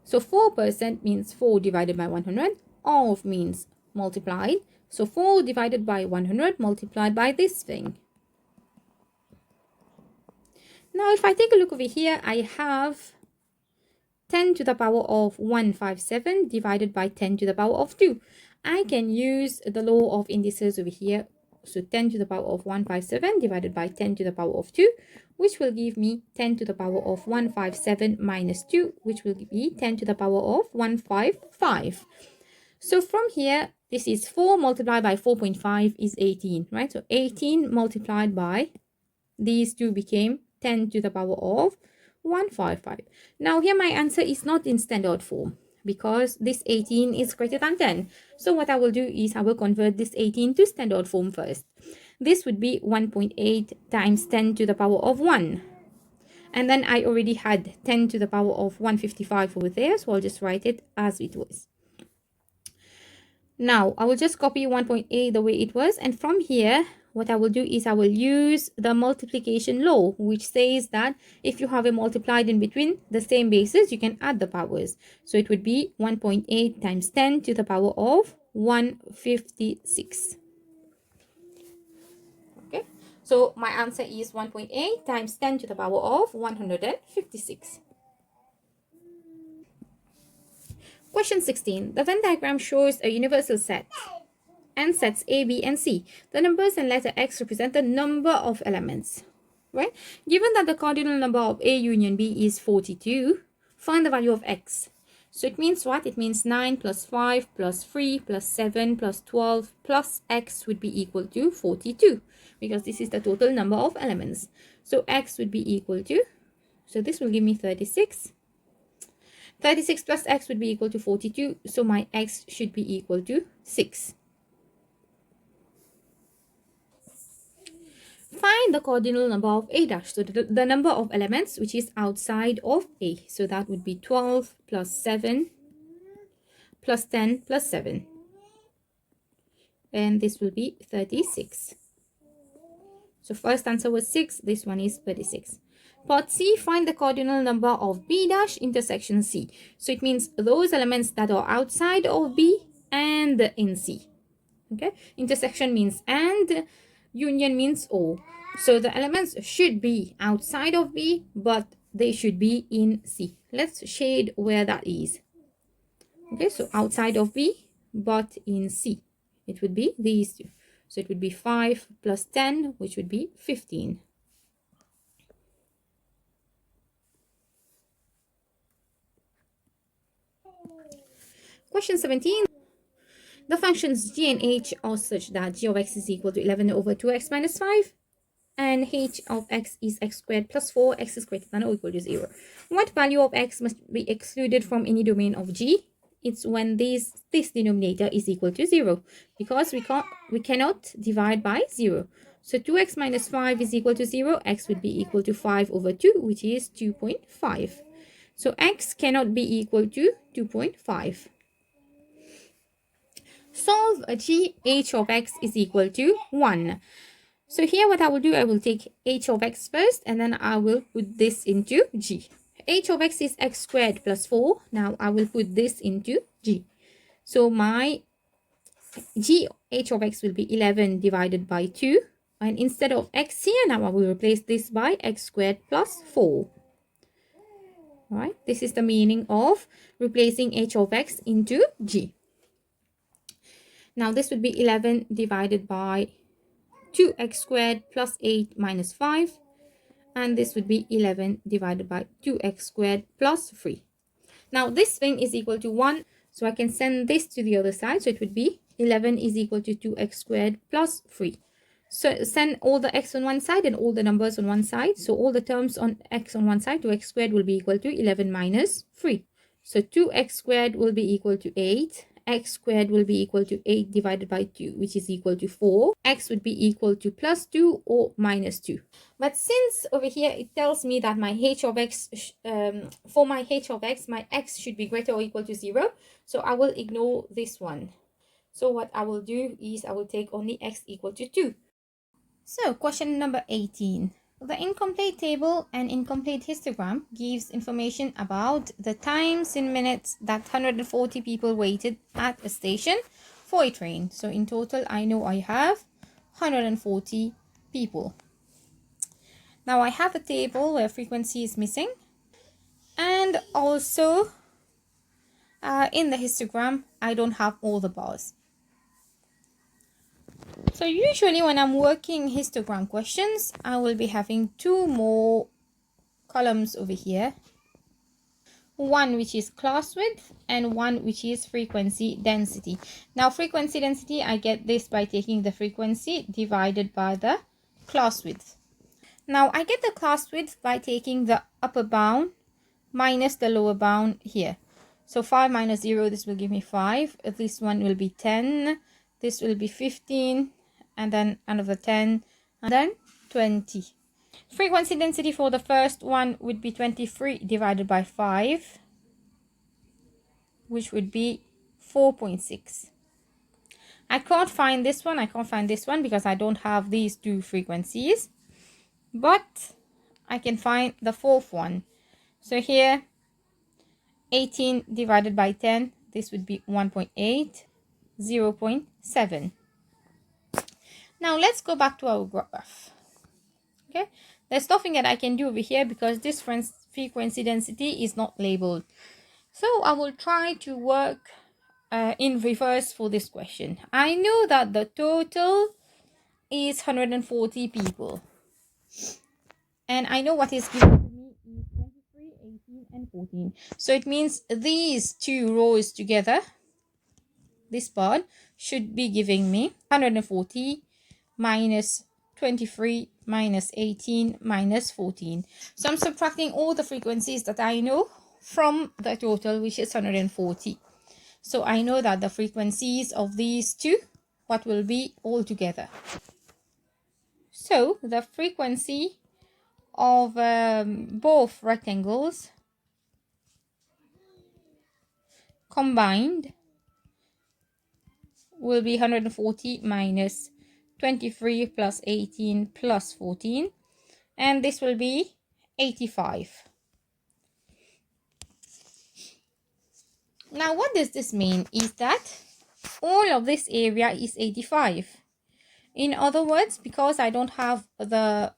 So 4% means 4 divided by 100, of means multiplied. So 4 divided by 100 multiplied by this thing. Now if I take a look over here, I have 10 to the power of 157 divided by 10 to the power of 2. I can use the law of indices over here. So 10 to the power of 157 divided by 10 to the power of 2, which will give me 10 to the power of 157 minus 2, which will be 10 to the power of 155. So from here, this is 4 multiplied by 4.5 is 18, right? So 18 multiplied by these two became 10 to the power of 155. Now here my answer is not in standard form, because this 18 is greater than 10. So what I will do is I will convert this 18 to standard form first. This would be 1.8 times 10 to the power of 1. And then I already had 10 to the power of 155 over there, so I'll just write it as it was. Now I will just copy 1.8 the way it was, and from here what I will do is I will use the multiplication law, which says that if you have a multiplied in between the same bases, you can add the powers. So it would be 1.8 times 10 to the power of 156. Okay, so my answer is 1.8 times 10 to the power of 156. Question 16. The Venn diagram shows a universal set and sets A, B, and C. The numbers and letter X represent the number of elements, right? Given that the cardinal number of A union B is 42, find the value of X. So it means what? It means 9 plus 5 plus 3 plus 7 plus 12 plus X would be equal to 42, because this is the total number of elements. So X would be equal to, so this will give me 36. 36 plus X would be equal to 42, so my X should be equal to 6. Find the cardinal number of A dash, so the number of elements which is outside of A. So that would be 12 plus 7 plus 10 plus 7. and this will be 36. So first answer was 6, this one is 36. Part C, find the cardinal number of B dash intersection C. So it means those elements that are outside of B and in C. Okay, intersection means and, union means or. So the elements should be outside of B, but they should be in C. Let's shade where that is. Okay, so outside of B, but in C. It would be these two. So it would be 5 plus 10, which would be 15. Question 17. The functions g and h are such that g of x is equal to 11 over 2x minus 5 and h of x is x squared plus 4, x is greater than or equal to 0. What value of x must be excluded from any domain of g? It's when this denominator is equal to 0, because we cannot divide by 0. So 2x minus 5 is equal to 0, x would be equal to 5 over 2, which is 2.5. So x cannot be equal to 2.5. Solve a g, h of x is equal to 1. So here what I will do, I will take h of x first, and then I will put this into g. H of x is x squared plus 4. Now I will put this into g. So my g, h of x will be 11 divided by 2. And instead of x here, now I will replace this by x squared plus 4. Right? This is the meaning of replacing h of x into g. Now this would be 11 divided by 2x squared plus 8 minus 5. And this would be 11 divided by 2x squared plus 3. Now this thing is equal to 1. So I can send this to the other side. So it would be 11 is equal to 2x squared plus 3. So send all the x on one side and all the numbers on one side. So all the terms on x on one side, 2x squared will be equal to 11 minus 3. So 2x squared will be equal to 8. X squared will be equal to 8 divided by 2, which is equal to 4. X would be equal to plus 2 or minus 2. But since over here it tells me that my h of x, for my h of x, my x should be greater or equal to 0. So I will ignore this one. So what I will do is I will take only x equal to 2. So question number 18. The incomplete table and incomplete histogram gives information about the times in minutes that 140 people waited at a station for a train. So in total, I know I have 140 people. Now I have a table where frequency is missing. And also in the histogram, I don't have all the bars. So usually when I'm working histogram questions, I will be having two more columns over here. One which is class width and one which is frequency density. Now frequency density, I get this by taking the frequency divided by the class width. Now I get the class width by taking the upper bound minus the lower bound here. So 5 minus 0, this will give me 5. This one will be 10. This will be 15. And then another 10. And then 20. Frequency density for the first one would be 23 divided by 5, which would be 4.6. I can't find this one. I can't find this one because I don't have these two frequencies. But I can find the fourth one. So here, 18 divided by 10, this would be 1.8, 0.7. Now let's go back to our graph. Okay, there's nothing that I can do over here because this frequency density is not labeled. So I will try to work in reverse for this question. I know that the total is 140 people. And I know what is given to me is 23, 18, and 14. So it means these two rows together, this part, should be giving me 140 minus 23 minus 18 minus 14. So I'm subtracting all the frequencies that I know from the total, which is 140. So I know that the frequencies of these two, what will be all together. So the frequency of both rectangles combined will be 140 minus 23 plus 18 plus 14. And this will be 85. Now, what does this mean is that all of this area is 85. In other words, because I don't have the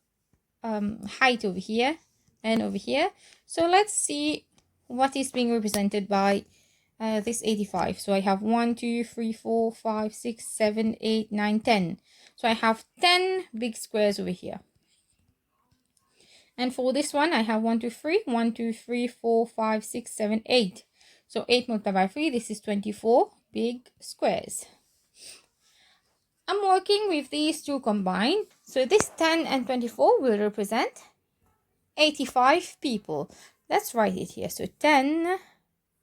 height over here and over here, so let's see what is being represented by this 85. So I have 1, 2, 3, 4, 5, 6, 7, 8, 9, 10. So I have 10 big squares over here. And for this one, I have 1, 2, 3, 1, 2, 3, 4, 5, 6, 7, 8. So 8 multiplied by 3, this is 24 big squares. I'm working with these two combined. So this 10 and 24 will represent 85 people. Let's write it here. So 10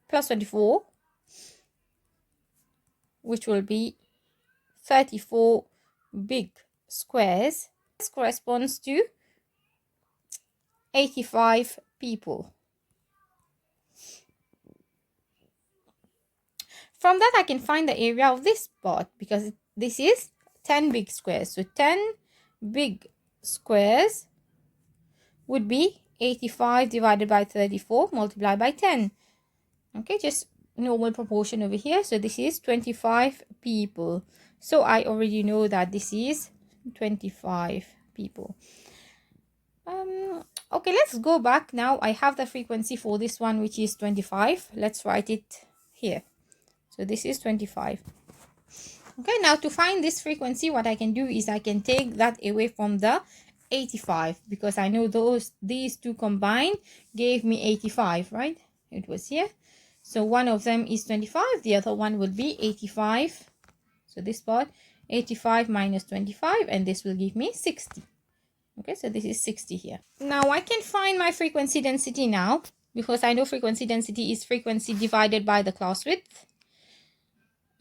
plus 24, which will be 34 big squares. This corresponds to 85 people. From that, I can find the area of this part because this is 10 big squares. So 10 big squares would be 85 divided by 34 multiplied by 10. Okay, just normal proportion over here. So this is 25 people. So I already know that this is 25 people. Okay, let's go back now. I have the frequency for this one, which is 25. Let's write it here. So this is 25. Okay, now to find this frequency, what I can do is I can take that away from the 85 because I know these two combined gave me 85, right? It was here. So one of them is 25, the other one will be 85. So this part, 85 minus 25, and this will give me 60. Okay, so this is 60 here. Now I can find my frequency density now because I know frequency density is frequency divided by the class width.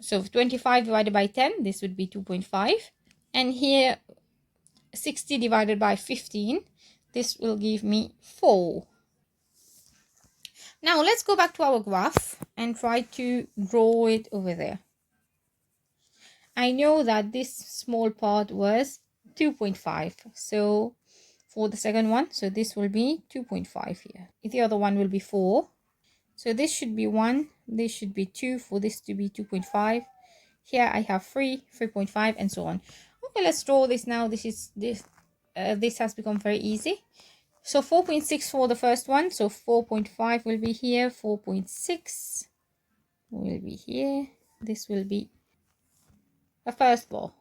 So 25 divided by 10, this would be 2.5. And here, 60 divided by 15, this will give me 4. Now let's go back to our graph and try to draw it over there. I know that this small part was 2.5. So for the second one, so this will be 2.5 here. The other one will be 4. So this should be 1, this should be 2 for this to be 2.5. Here I have 3, 3.5, and so on. Okay, let's draw this now. This has become very easy. So 4.6 for the first one. So 4.5 will be here. 4.6 will be here. This will be the first bar.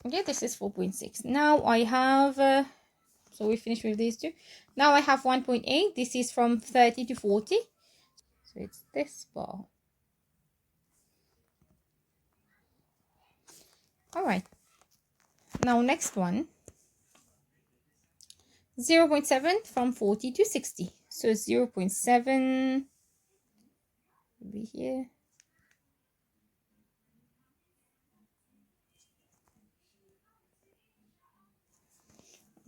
Okay, this is 4.6. Now I have, so we finished with these two. Now I have 1.8. This is from 30 to 40. So it's this bar. All right. Now next one. 0.7 from 40 to 60. So 0.7 will be here.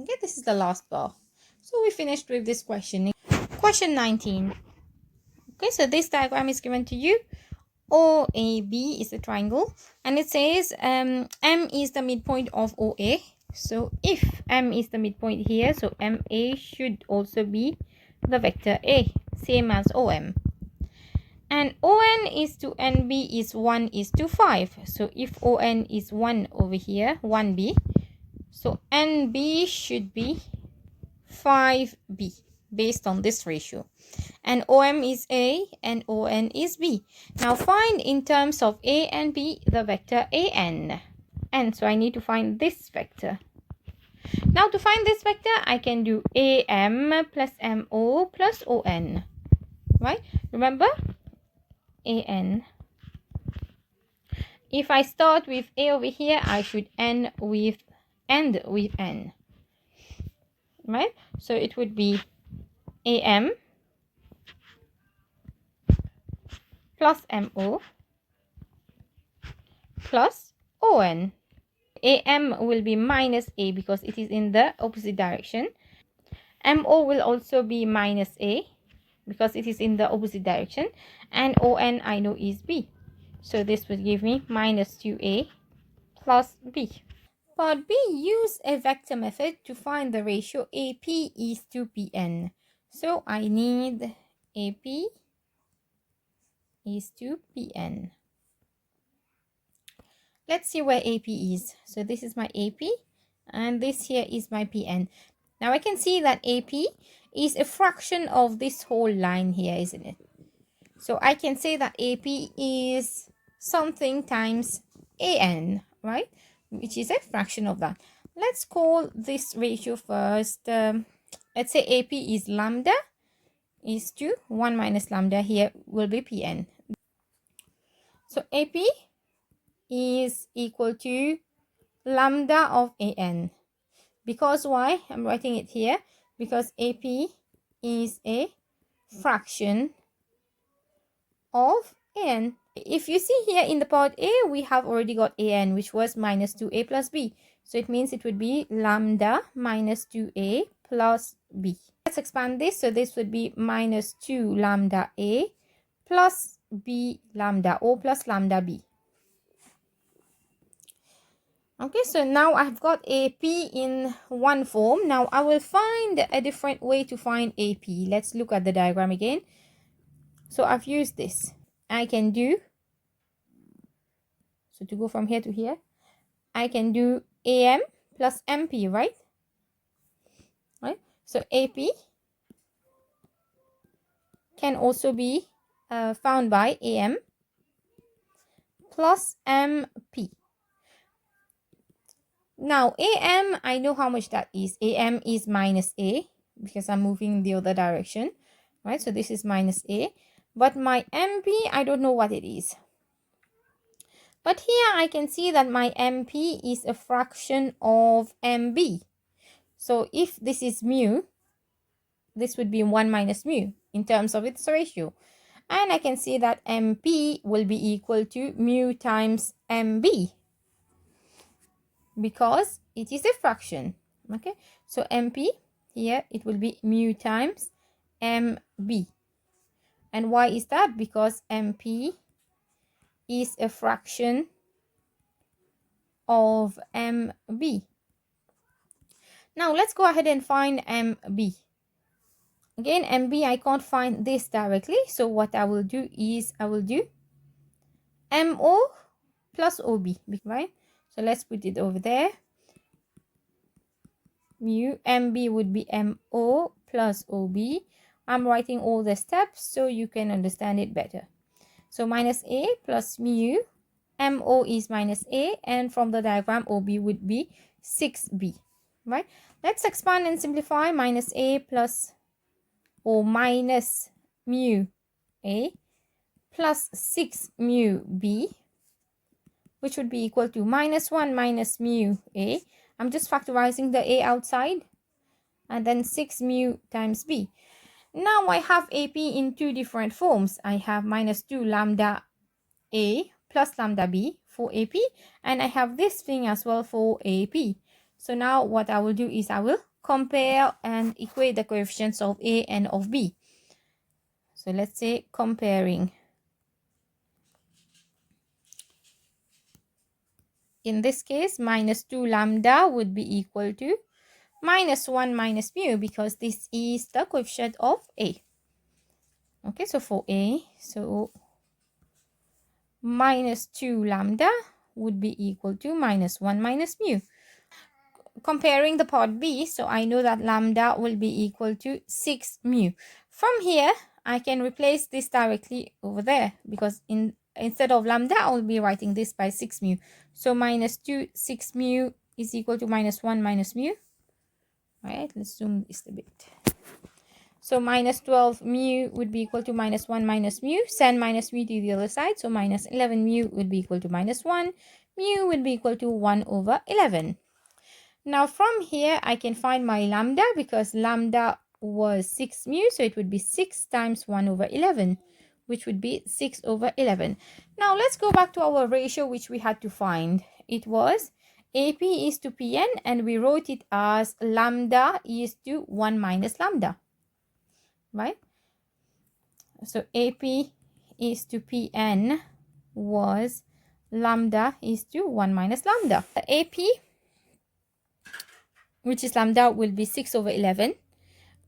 Okay, this is the last bar. So we finished with this question. Question 19. Okay, so this diagram is given to you. OAB is a triangle, and it says M is the midpoint of OA. So if M is the midpoint here, so MA should also be the vector A, same as OM. And ON is to NB is 1 is to 5. So if ON is 1 over here, 1B, so NB should be 5B based on this ratio. And OM is A and ON is B. Now find in terms of A and B the vector AN. And so I need to find this vector. Now to find this vector, I can do AM plus MO plus ON. Right? Remember? AN. If I start with A over here, I should end with N. Right? So it would be AM plus MO plus ON. AM will be minus A because it is in the opposite direction. MO will also be minus A because it is in the opposite direction. And ON I know is B. So this would give me minus 2a plus b. Part B, use a vector method to find the ratio AP is to PN. So I need AP is to PN. Let's see where AP is. So this is my AP and this here is my PN. Now I can see that AP is a fraction of this whole line here, isn't it? So I can say that AP is something times AN, right? Which is a fraction of that. Let's call this ratio first. Let's say AP is lambda is to 1 minus lambda. Here will be PN. So AP is equal to lambda of AN. Because why? I'm writing it here. Because AP is a fraction of AN. If you see here in the part A, we have already got AN, which was minus 2a plus b. So it means it would be lambda minus 2a plus b. Let's expand this. So this would be minus 2 lambda a plus b lambda o plus lambda b. Okay, so now I've got AP in one form. Now I will find a different way to find AP. Let's look at the diagram again. So I've used this. I can do, so to go from here to here, I can do AM plus MP, right? Right. So AP can also be found by AM plus MP. Now AM, I know how much that is. AM is minus A because I'm moving the other direction, right? So this is minus A. But my MP, I don't know what it is. But here I can see that my MP is a fraction of MB. So if this is mu, this would be 1 minus mu in terms of its ratio. And I can see that MP will be equal to mu times MB because it is a fraction. Okay, so MP here, it will be mu times MB. And why is that? Because MP is a fraction of MB. Now let's go ahead and find MB. Again, MB, I can't find this directly. So what I will do is I will do MO plus OB, right? So let's put it over there. Mu MB would be MO plus OB. I'm writing all the steps so you can understand it better. So minus A plus mu, MO is minus A, and from the diagram OB would be 6B, right? Let's expand and simplify. Minus A plus or minus mu A plus 6 mu B, which would be equal to minus 1 minus mu A. I'm just factorizing the A outside, and then 6 mu times B. Now I have AP in two different forms. I have minus 2 lambda A plus lambda B for AP, and I have this thing as well for AP. So now what I will do is I will compare and equate the coefficients of A and of B. So let's say comparing. In this case, minus 2 lambda would be equal to minus 1 minus mu because this is the coefficient of A. Okay, so for A, so minus 2 lambda would be equal to minus 1 minus mu. Comparing the part B, so I know that lambda will be equal to 6 mu. From here, I can replace this directly over there because instead of lambda, I will be writing this by 6 mu. So minus 2, 6 mu is equal to minus 1 minus mu. All right, let's zoom this a bit. So minus 12 mu would be equal to minus 1 minus mu. Send minus mu to the other side. So minus 11 mu would be equal to minus 1. Mu would be equal to 1 over 11. Now from here, I can find my lambda because lambda was 6 mu. So it would be 6 times 1 over 11, which would be 6 over 11. Now let's go back to our ratio, which we had to find. It was AP is to PN, and we wrote it as lambda is to 1 minus lambda, right? So AP is to PN was lambda is to 1 minus lambda. The AP, which is lambda, will be 6 over 11.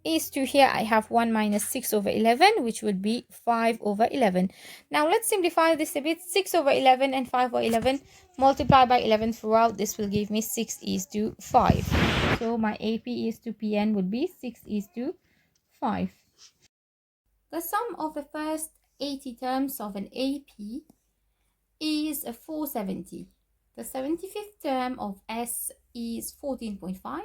Is to here I have 1 minus 6 over 11, which would be 5 over 11. Now let's simplify this a bit. 6 over 11 and 5 over 11 multiply by 11 throughout. This will give me 6 is to 5. So my AP is to PN would be 6 is to 5. The sum of the first 80 terms of an AP is 470. The 75th term of S is 14.5.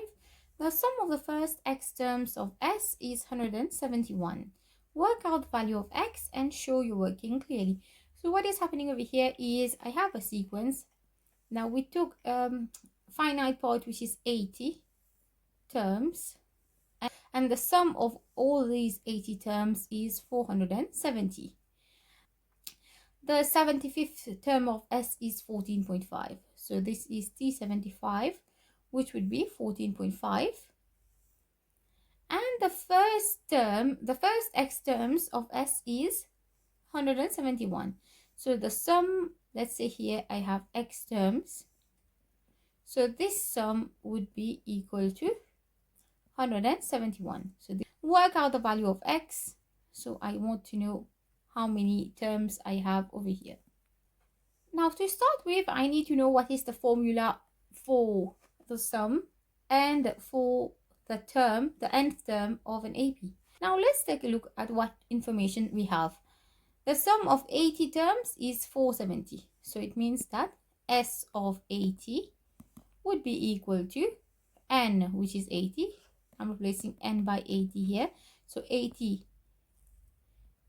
The sum of the first x terms of S is 171. Work out the value of x and show you're working clearly. So what is happening over here is I have a sequence. Now we took finite part, which is 80 terms, and the sum of all these 80 terms is 470. The 75th term of S is 14.5. So this is T75, which would be 14.5. And the first x terms of S is 171. So the sum, let's say here I have x terms. So this sum would be equal to 171. So work out the value of x. So I want to know how many terms I have over here. Now to start with, I need to know what is the formula for the sum and for the term, the nth term of an AP. Now let's take a look at what information we have. The sum of 80 terms is 470. So it means that S of 80 would be equal to n, which is 80. I'm replacing n by 80 here. So 80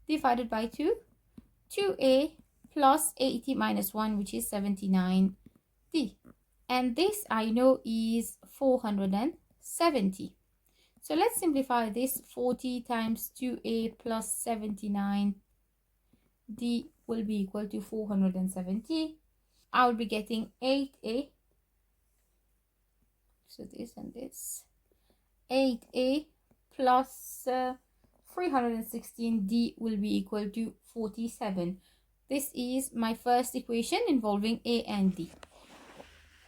divided by 2, 2a plus 80 minus 1, which is 79d. And this I know is 470. So let's simplify this. 40 times 2a plus 79d will be equal to 470. I will be getting 8a. So this and this. 8a plus 316d will be equal to 47. This is my first equation involving a and d.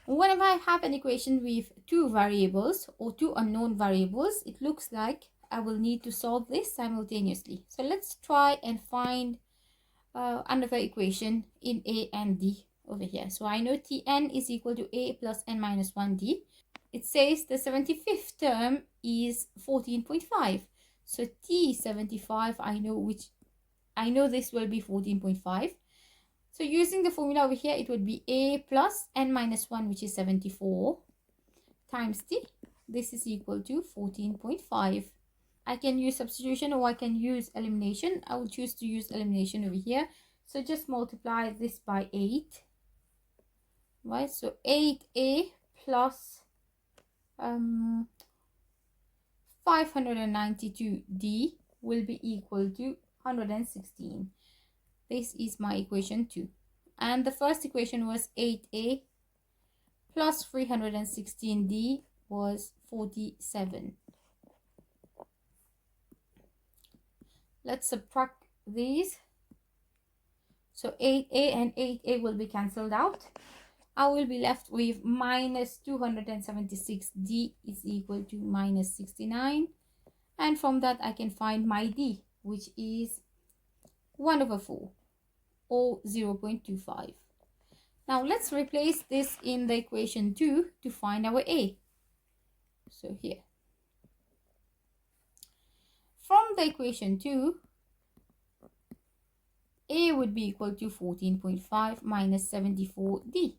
Whenever I have an equation with two variables or two unknown variables, it looks like I will need to solve this simultaneously. So let's try and find another equation in a and d over here. So I know Tn is equal to a plus n minus 1d. It says the 75th term is 14.5. So T75, I know this will be 14.5. So using the formula over here, it would be a plus n minus 1, which is 74, times t. This is equal to 14.5. I can use substitution or I can use elimination. I will choose to use elimination over here. So just multiply this by 8. Right, so 8a plus 592d will be equal to 116. This is my equation 2. And the first equation was 8a plus 316d was 47. Let's subtract these. So 8a and 8a will be cancelled out. I will be left with minus 276d is equal to minus 69. And from that I can find my d, which is 1 over 4. Or 0.25. Now let's replace this in the equation 2 to find our a. So here. From the equation 2, a would be equal to 14.5 minus 74d.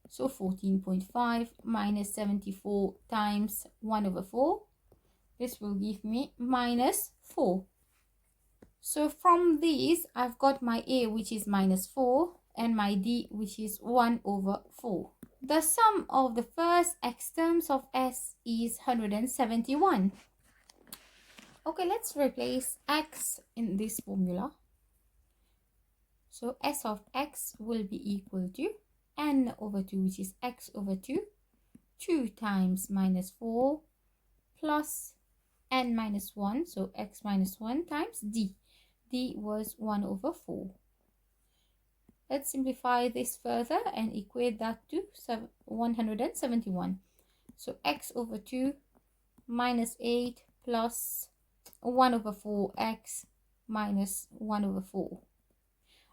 So 14.5 minus 74 times 1 over 4. This will give me minus 4. So from these, I've got my a, which is minus 4, and my d, which is 1 over 4. The sum of the first x terms of S is 171. Okay, let's replace x in this formula. So S of x will be equal to n over 2, which is x over 2, 2 times minus 4 plus n minus 1, so x minus 1 times d. d was 1 over 4. Let's simplify this further and equate that to 171. So x over 2 minus 8 plus 1 over 4x minus 1 over 4.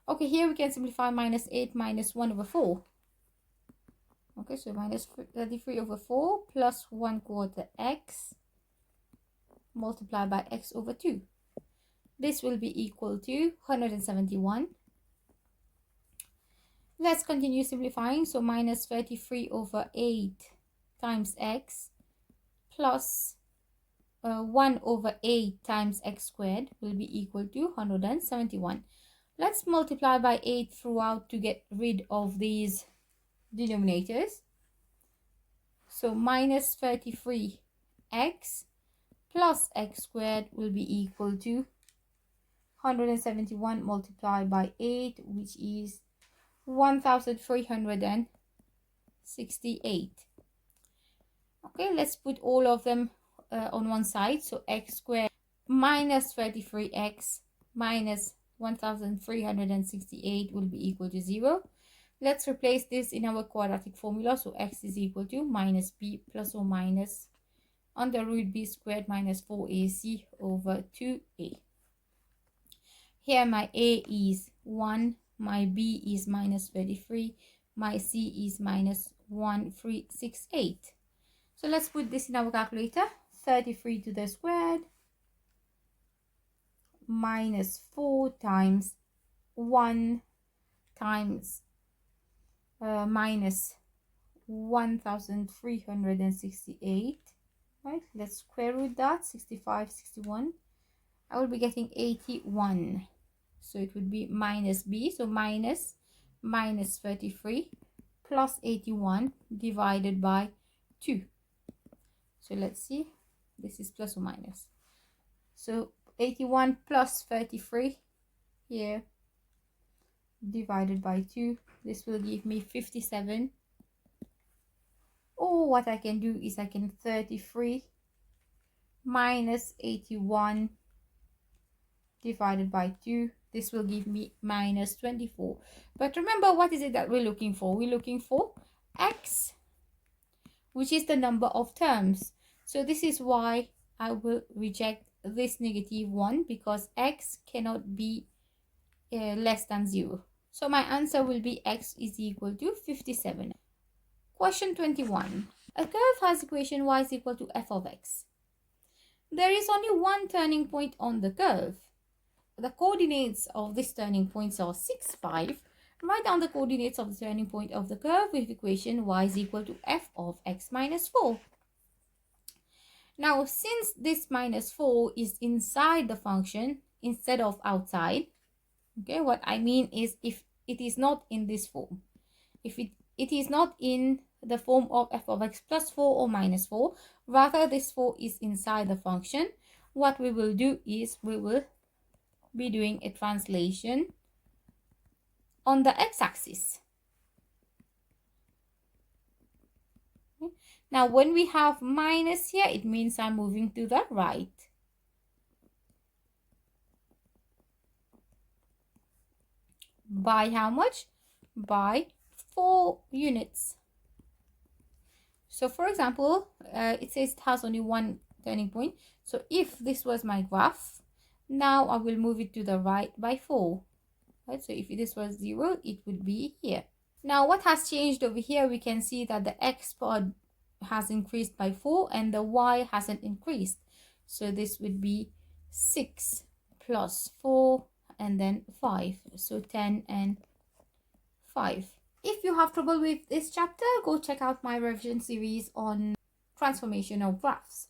Okay, here we can simplify minus 8 minus 1 over 4. Okay, so minus 33 over 4 plus 1/4 x multiplied by x over 2. This will be equal to 171. Let's continue simplifying. So minus 33 over 8 times x plus 1 over 8 times x squared will be equal to 171. Let's multiply by 8 throughout to get rid of these denominators. So minus 33x plus x squared will be equal to 171 multiplied by 8, which is 1368. Okay, let's put all of them on one side. So x squared minus 33x minus 1368 will be equal to 0. Let's replace this in our quadratic formula. So x is equal to minus b plus or minus under root b squared minus 4ac over 2a. Here my a is 1, my b is minus 33, my c is minus 1368. So let's put this in our calculator. 33 to the squared minus 4 times 1 times minus 1368. Right, let's square root that. 65, 61. I will be getting 81. So it would be minus b. So minus 33 plus 81 divided by 2. So let's see. This is plus or minus. So 81 plus 33 here divided by 2. This will give me 57. Or what I can do is I can 33 minus 81 divided by 2. This will give me minus 24. But remember, what is it that we're looking for? We're looking for x, which is the number of terms. So this is why I will reject this negative 1, because x cannot be less than 0. So my answer will be x is equal to 57. Question 21. A curve has equation y is equal to f of x. There is only one turning point on the curve. The coordinates of this turning point are 6, 5. Write down the coordinates of the turning point of the curve with equation y is equal to f of x minus 4. Now, since this minus 4 is inside the function instead of outside, okay, what I mean is if it is not in this form, if it is not in the form of f of x plus 4 or minus 4, rather this 4 is inside the function, what we will do is we will be doing a translation on the x-axis. Okay. Now, when we have minus here, it means I'm moving to the right. By how much? By 4 units. So, for example, it says it has only one turning point. So, if this was my graph, now I will move it to the right by 4. Right? So if this was 0, it would be here. Now what has changed over here? We can see that the x part has increased by 4 and the y hasn't increased. So this would be 6 plus 4 and then 5. So 10 and 5. If you have trouble with this chapter, go check out my revision series on transformation of graphs.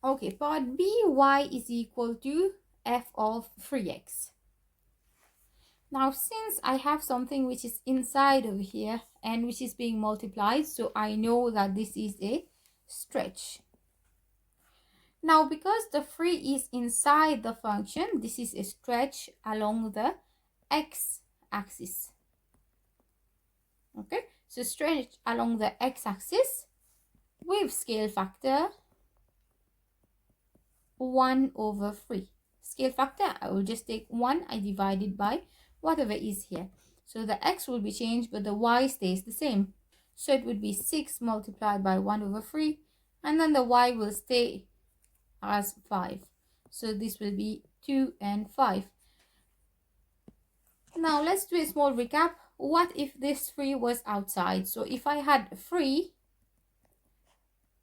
Okay, part B, y is equal to f of 3x. Now, since I have something which is inside over here and which is being multiplied, so I know that this is a stretch. Now, because the 3 is inside the function, this is a stretch along the x-axis. Okay, so stretch along the x-axis with scale factor 1 over 3. scale factor, I will just take 1, I divide it by whatever is here. So the x will be changed, but the y stays the same. So it would be 6 multiplied by 1 over 3, and then the y will stay as 5. So this will be 2 and 5. Now let's do a small recap. What if this 3 was outside? So if I had 3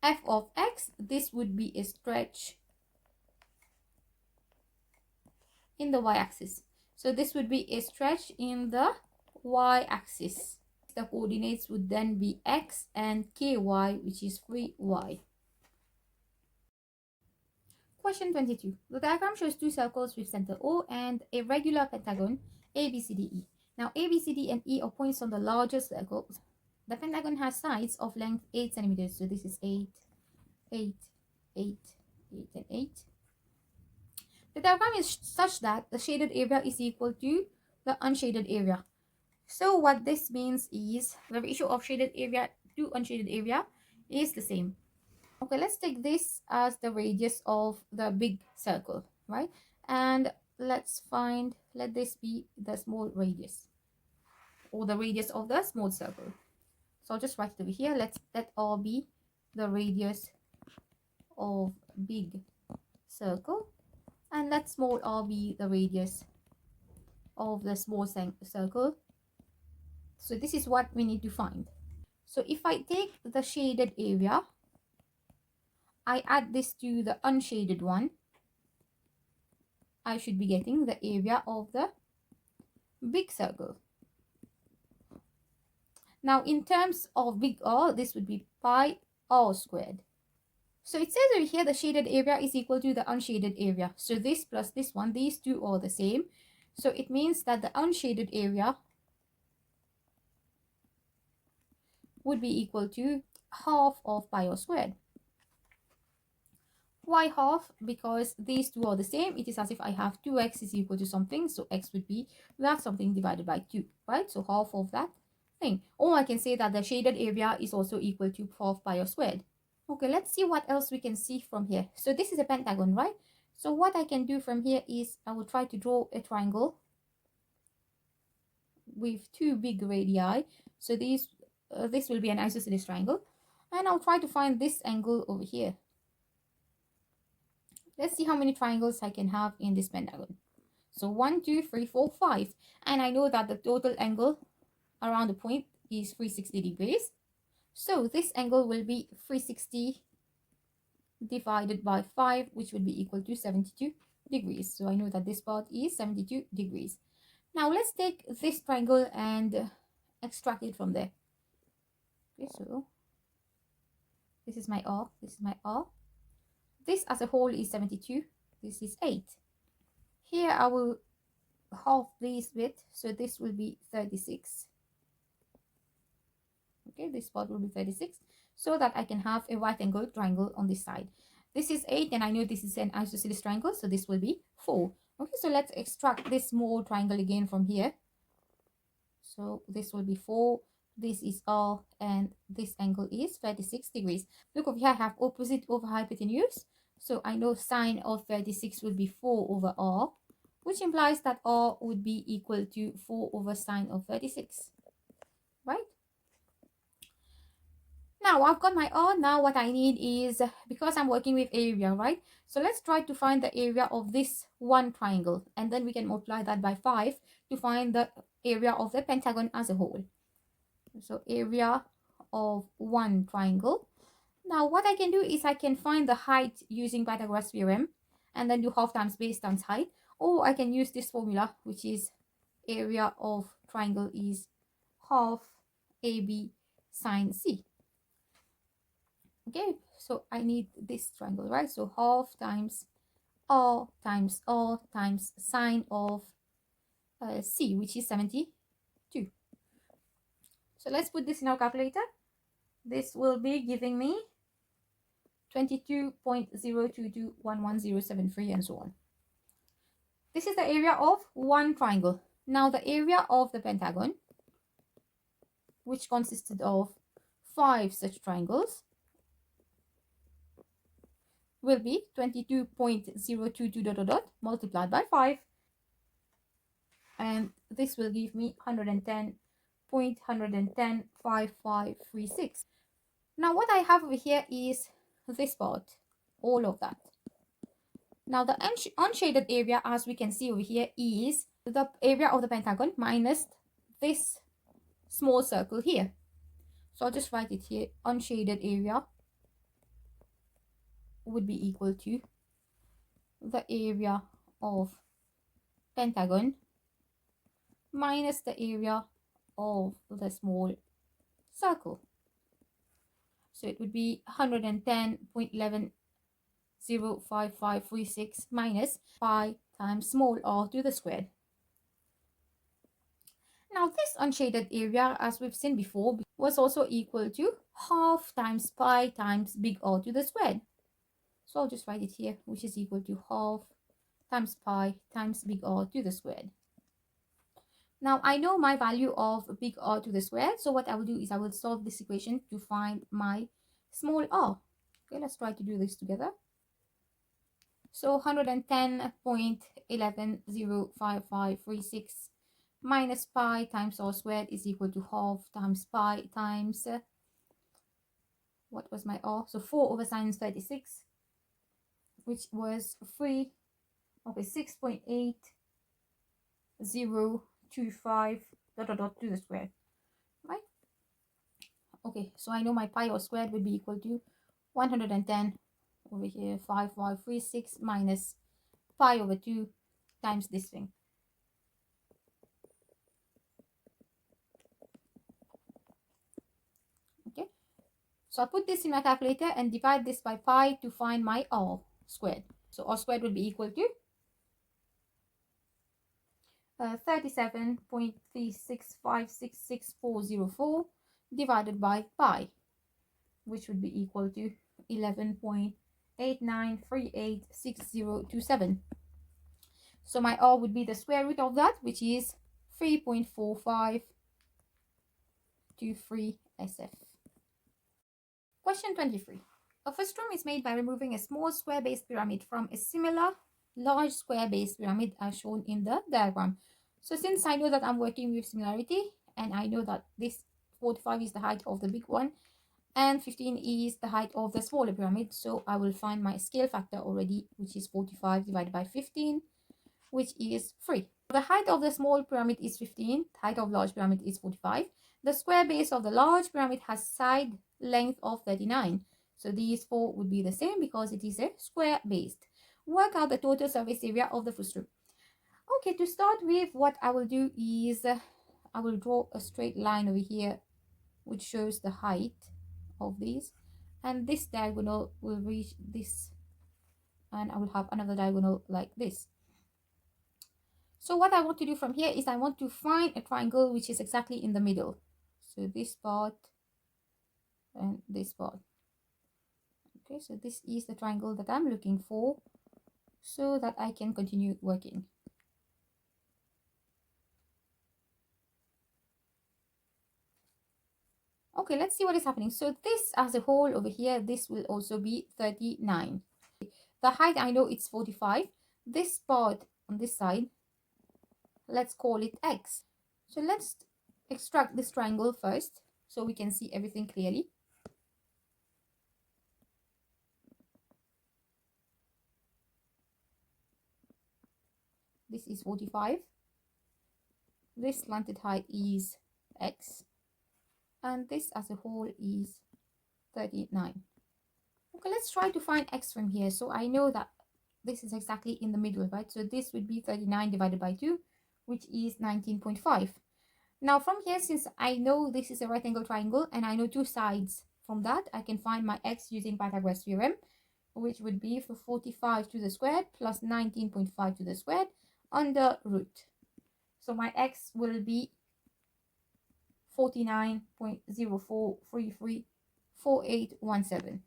f of x, this would be a stretch in the y-axis. So this would be a stretch in the y-axis. The coordinates would then be x and ky, which is 3y. Question 22. The diagram shows two circles with center O and a regular pentagon ABCDE. Now ABCD and E are points on the larger circle. The pentagon has sides of length 8 centimeters. So this is 8, 8, 8, 8, and 8. The diagram is such that the shaded area is equal to the unshaded area. So what this means is the ratio of shaded area to unshaded area is the same. Okay, let's take this as the radius of the big circle, right? And let this be the small radius, or the radius of the small circle. So I'll just write it over here. Let all be the radius of big circle, and let small r be the radius of the small circle. So this is what we need to find. So if I take the shaded area, I add this to the unshaded one, I should be getting the area of the big circle. Now in terms of big R, this would be pi r squared. So it says over here the shaded area is equal to the unshaded area. So this plus this one, these two are the same. So it means that the unshaded area would be equal to half of pi r squared. Why half? Because these two are the same. It is as if I have 2x is equal to something. So x would be that something divided by 2, right? So half of that thing. Or I can say that the shaded area is also equal to half pi r squared. Okay, let's see what else we can see from here. So this is a pentagon, right? So what I can do from here is I will try to draw a triangle with two big radii. So this will be an isosceles triangle. And I'll try to find this angle over here. Let's see how many triangles I can have in this pentagon. So 1, 2, 3, 4, 5. And I know that the total angle around the point is 360 degrees. So this angle will be 360 divided by 5, which would be equal to 72 degrees. So I know that this part is 72 degrees. Now let's take this triangle and extract it from there. Okay, so this is my R, this is my R. This as a whole is 72, this is 8. Here I will half this width, so this will be 36. Okay, this part will be 36, so that I can have a right angle triangle on this side. This is 8, and I know this is an isosceles triangle, so this will be 4. Okay, so let's extract this small triangle again from here. So this will be 4, this is R, and this angle is 36 degrees. Look over here, I have opposite over hypotenuse. So I know sine of 36 would be 4 over R, which implies that R would be equal to 4 over sine of 36, right? Now I've got my R. Now what I need is, because I'm working with area, right? So let's try to find the area of this one triangle, and then we can multiply that by 5 to find the area of the pentagon as a whole. So area of one triangle. Now what I can do is I can find the height using Pythagoras theorem and then do half times base times height, or I can use this formula, which is area of triangle is half AB sine C. Okay, so I need this triangle, right? So half times R times sine of C, which is 72. So let's put this in our calculator. This will be giving me 22.0221173 and so on. This is the area of one triangle. Now the area of the pentagon, which consisted of 5 such triangles, will be 22.022 dot dot dot multiplied by 5, and this will give me 110.110.5536. Now what I have over here is this part, all of that. Now the unshaded area, as we can see over here, is the area of the pentagon minus this small circle here. So I'll just write it here. Unshaded area would be equal to the area of pentagon minus the area of the small circle. So it would be 110.11.05536 minus pi times small r to the squared. Now this unshaded area, as we've seen before, was also equal to half times pi times big R to the squared. So I'll just write it here, which is equal to half times pi times big R to the squared. Now I know my value of big R to the squared, so what I will do is I will solve this equation to find my small r. Okay, let's try to do this together. So 110.11.05536 minus pi times r squared is equal to half times pi times, what was my r? So 4 over sine 36, which was 6.8025 dot dot dot to the square, right? Okay, so I know my pi r squared would be equal to 110 over here 5536 minus pi over 2 times this thing. Okay, so I'll put this in my calculator and divide this by pi to find my r squared. So r squared will be equal to 37.365666404 divided by pi, which would be equal to 11.89386027. So my r would be the square root of that, which is 3.4523 SF. Question 23. A frustum is made by removing a small square-based pyramid from a similar large square-based pyramid as shown in the diagram. So since I know that I'm working with similarity, and I know that this 45 is the height of the big one, and 15 is the height of the smaller pyramid, so I will find my scale factor already, which is 45 divided by 15, which is 3. The height of the small pyramid is 15, the height of large pyramid is 45. The square base of the large pyramid has side length of 39. So these four would be the same because it is a square based. Work out the total surface area of the frustum. Okay, to start with, what I will do is I will draw a straight line over here which shows the height of these, and this diagonal will reach this, and I will have another diagonal like this. So what I want to do from here is I want to find a triangle which is exactly in the middle. So this part and this part. Okay, so this is the triangle that I'm looking for so that I can continue working. Okay, let's see what is happening. So this as a whole over here, this will also be 39. The height, I know it's 45. This part on this side, let's call it x. So let's extract this triangle first so we can see everything clearly. This is 45. This slanted height is x. And this as a whole is 39. Okay, let's try to find x from here. So I know that this is exactly in the middle, right? So this would be 39 divided by 2, which is 19.5. Now from here, since I know this is a right angle triangle and I know two sides from that, I can find my x using Pythagoras theorem, which would be for 45 to the squared plus 19.5 to the squared under root. So my x will be 49.04334817.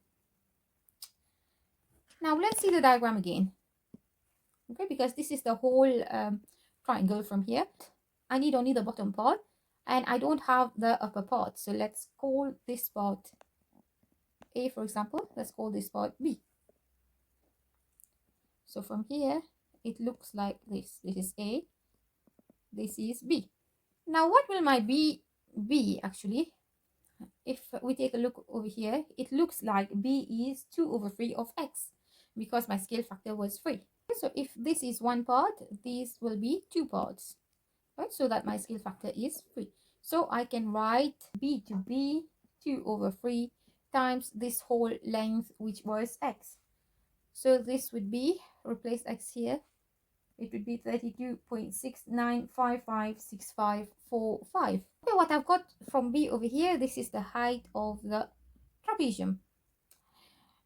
Now let's see the diagram again. Okay, because this is the whole triangle from here. I need only the bottom part and I don't have the upper part. So let's call this part A, for example. Let's call this part B. So from here, it looks like this. This is A, this is B. Now what will my B be actually? If we take a look over here, it looks like B is 2 over 3 of x because my scale factor was 3. So if this is one part, this will be 2 parts, right? So that my scale factor is 3. So I can write B to be 2 over 3 times this whole length, which was x. So this would be, replace x here, it would be 32.69556545. Okay, what I've got from B over here, this is the height of the trapezium.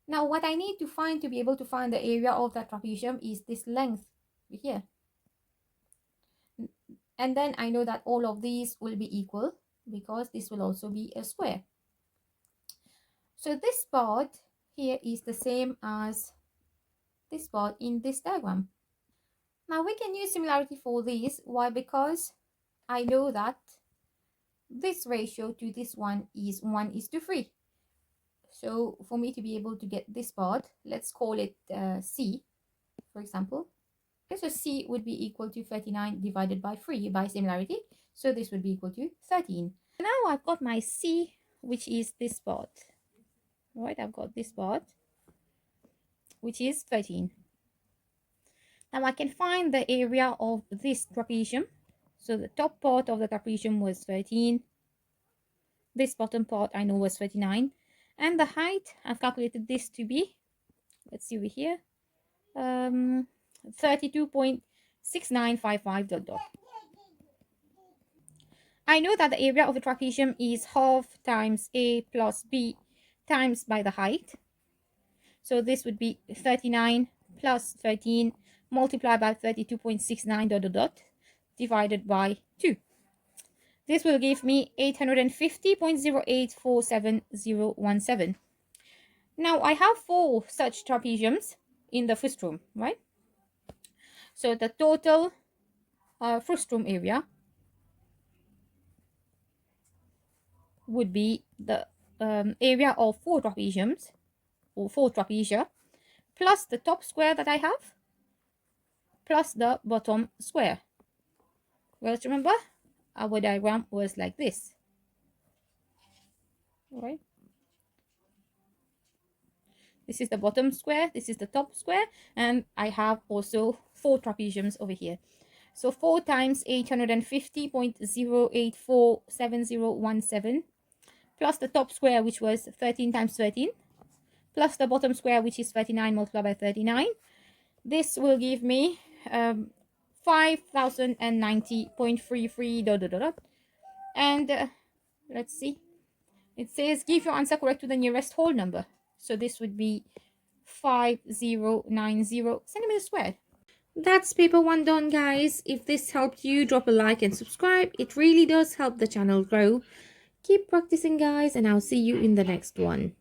Now what I need to find to be able to find the area of that trapezium is this length here. And then I know that all of these will be equal because this will also be a square. So this part here is the same as this part in this diagram. Now we can use similarity for these. Why? Because I know that this ratio to this one is 1:3. So for me to be able to get this part, let's call it C, for example. So C would be equal to 39 divided by 3 by similarity. So this would be equal to 13. Now I've got my C, which is this part. Right, I've got this part, which is 13. Now I can find the area of this trapezium. So the top part of the trapezium was 13. This bottom part I know was 39. And the height, I've calculated this to be, let's see over here, 32.6955 dot dot. I know that the area of the trapezium is half times A plus B times by the height. So this would be 39 plus 13 multiplied by 32.69 dot dot dot divided by 2. This will give me 850.0847017. Now I have 4 such trapeziums in the frustum, right? So the total frustum area would be the area of 4 trapeziums, or 4 trapezia, plus the top square that I have, plus the bottom square. Well, remember, our diagram was like this, right? This is the bottom square, this is the top square, and I have also 4 trapeziums over here. So 4 times 850.0847017 plus the top square, which was 13 times 13, plus the bottom square, which is 39 multiplied by 39. This will give me 5090.33 dot dot dot. And let's see. It says give your answer correct to the nearest whole number. So this would be 5090 centimeters squared. That's paper 1 done, guys. If this helped you, drop a like and subscribe. It really does help the channel grow. Keep practicing, guys, and I'll see you in the next one.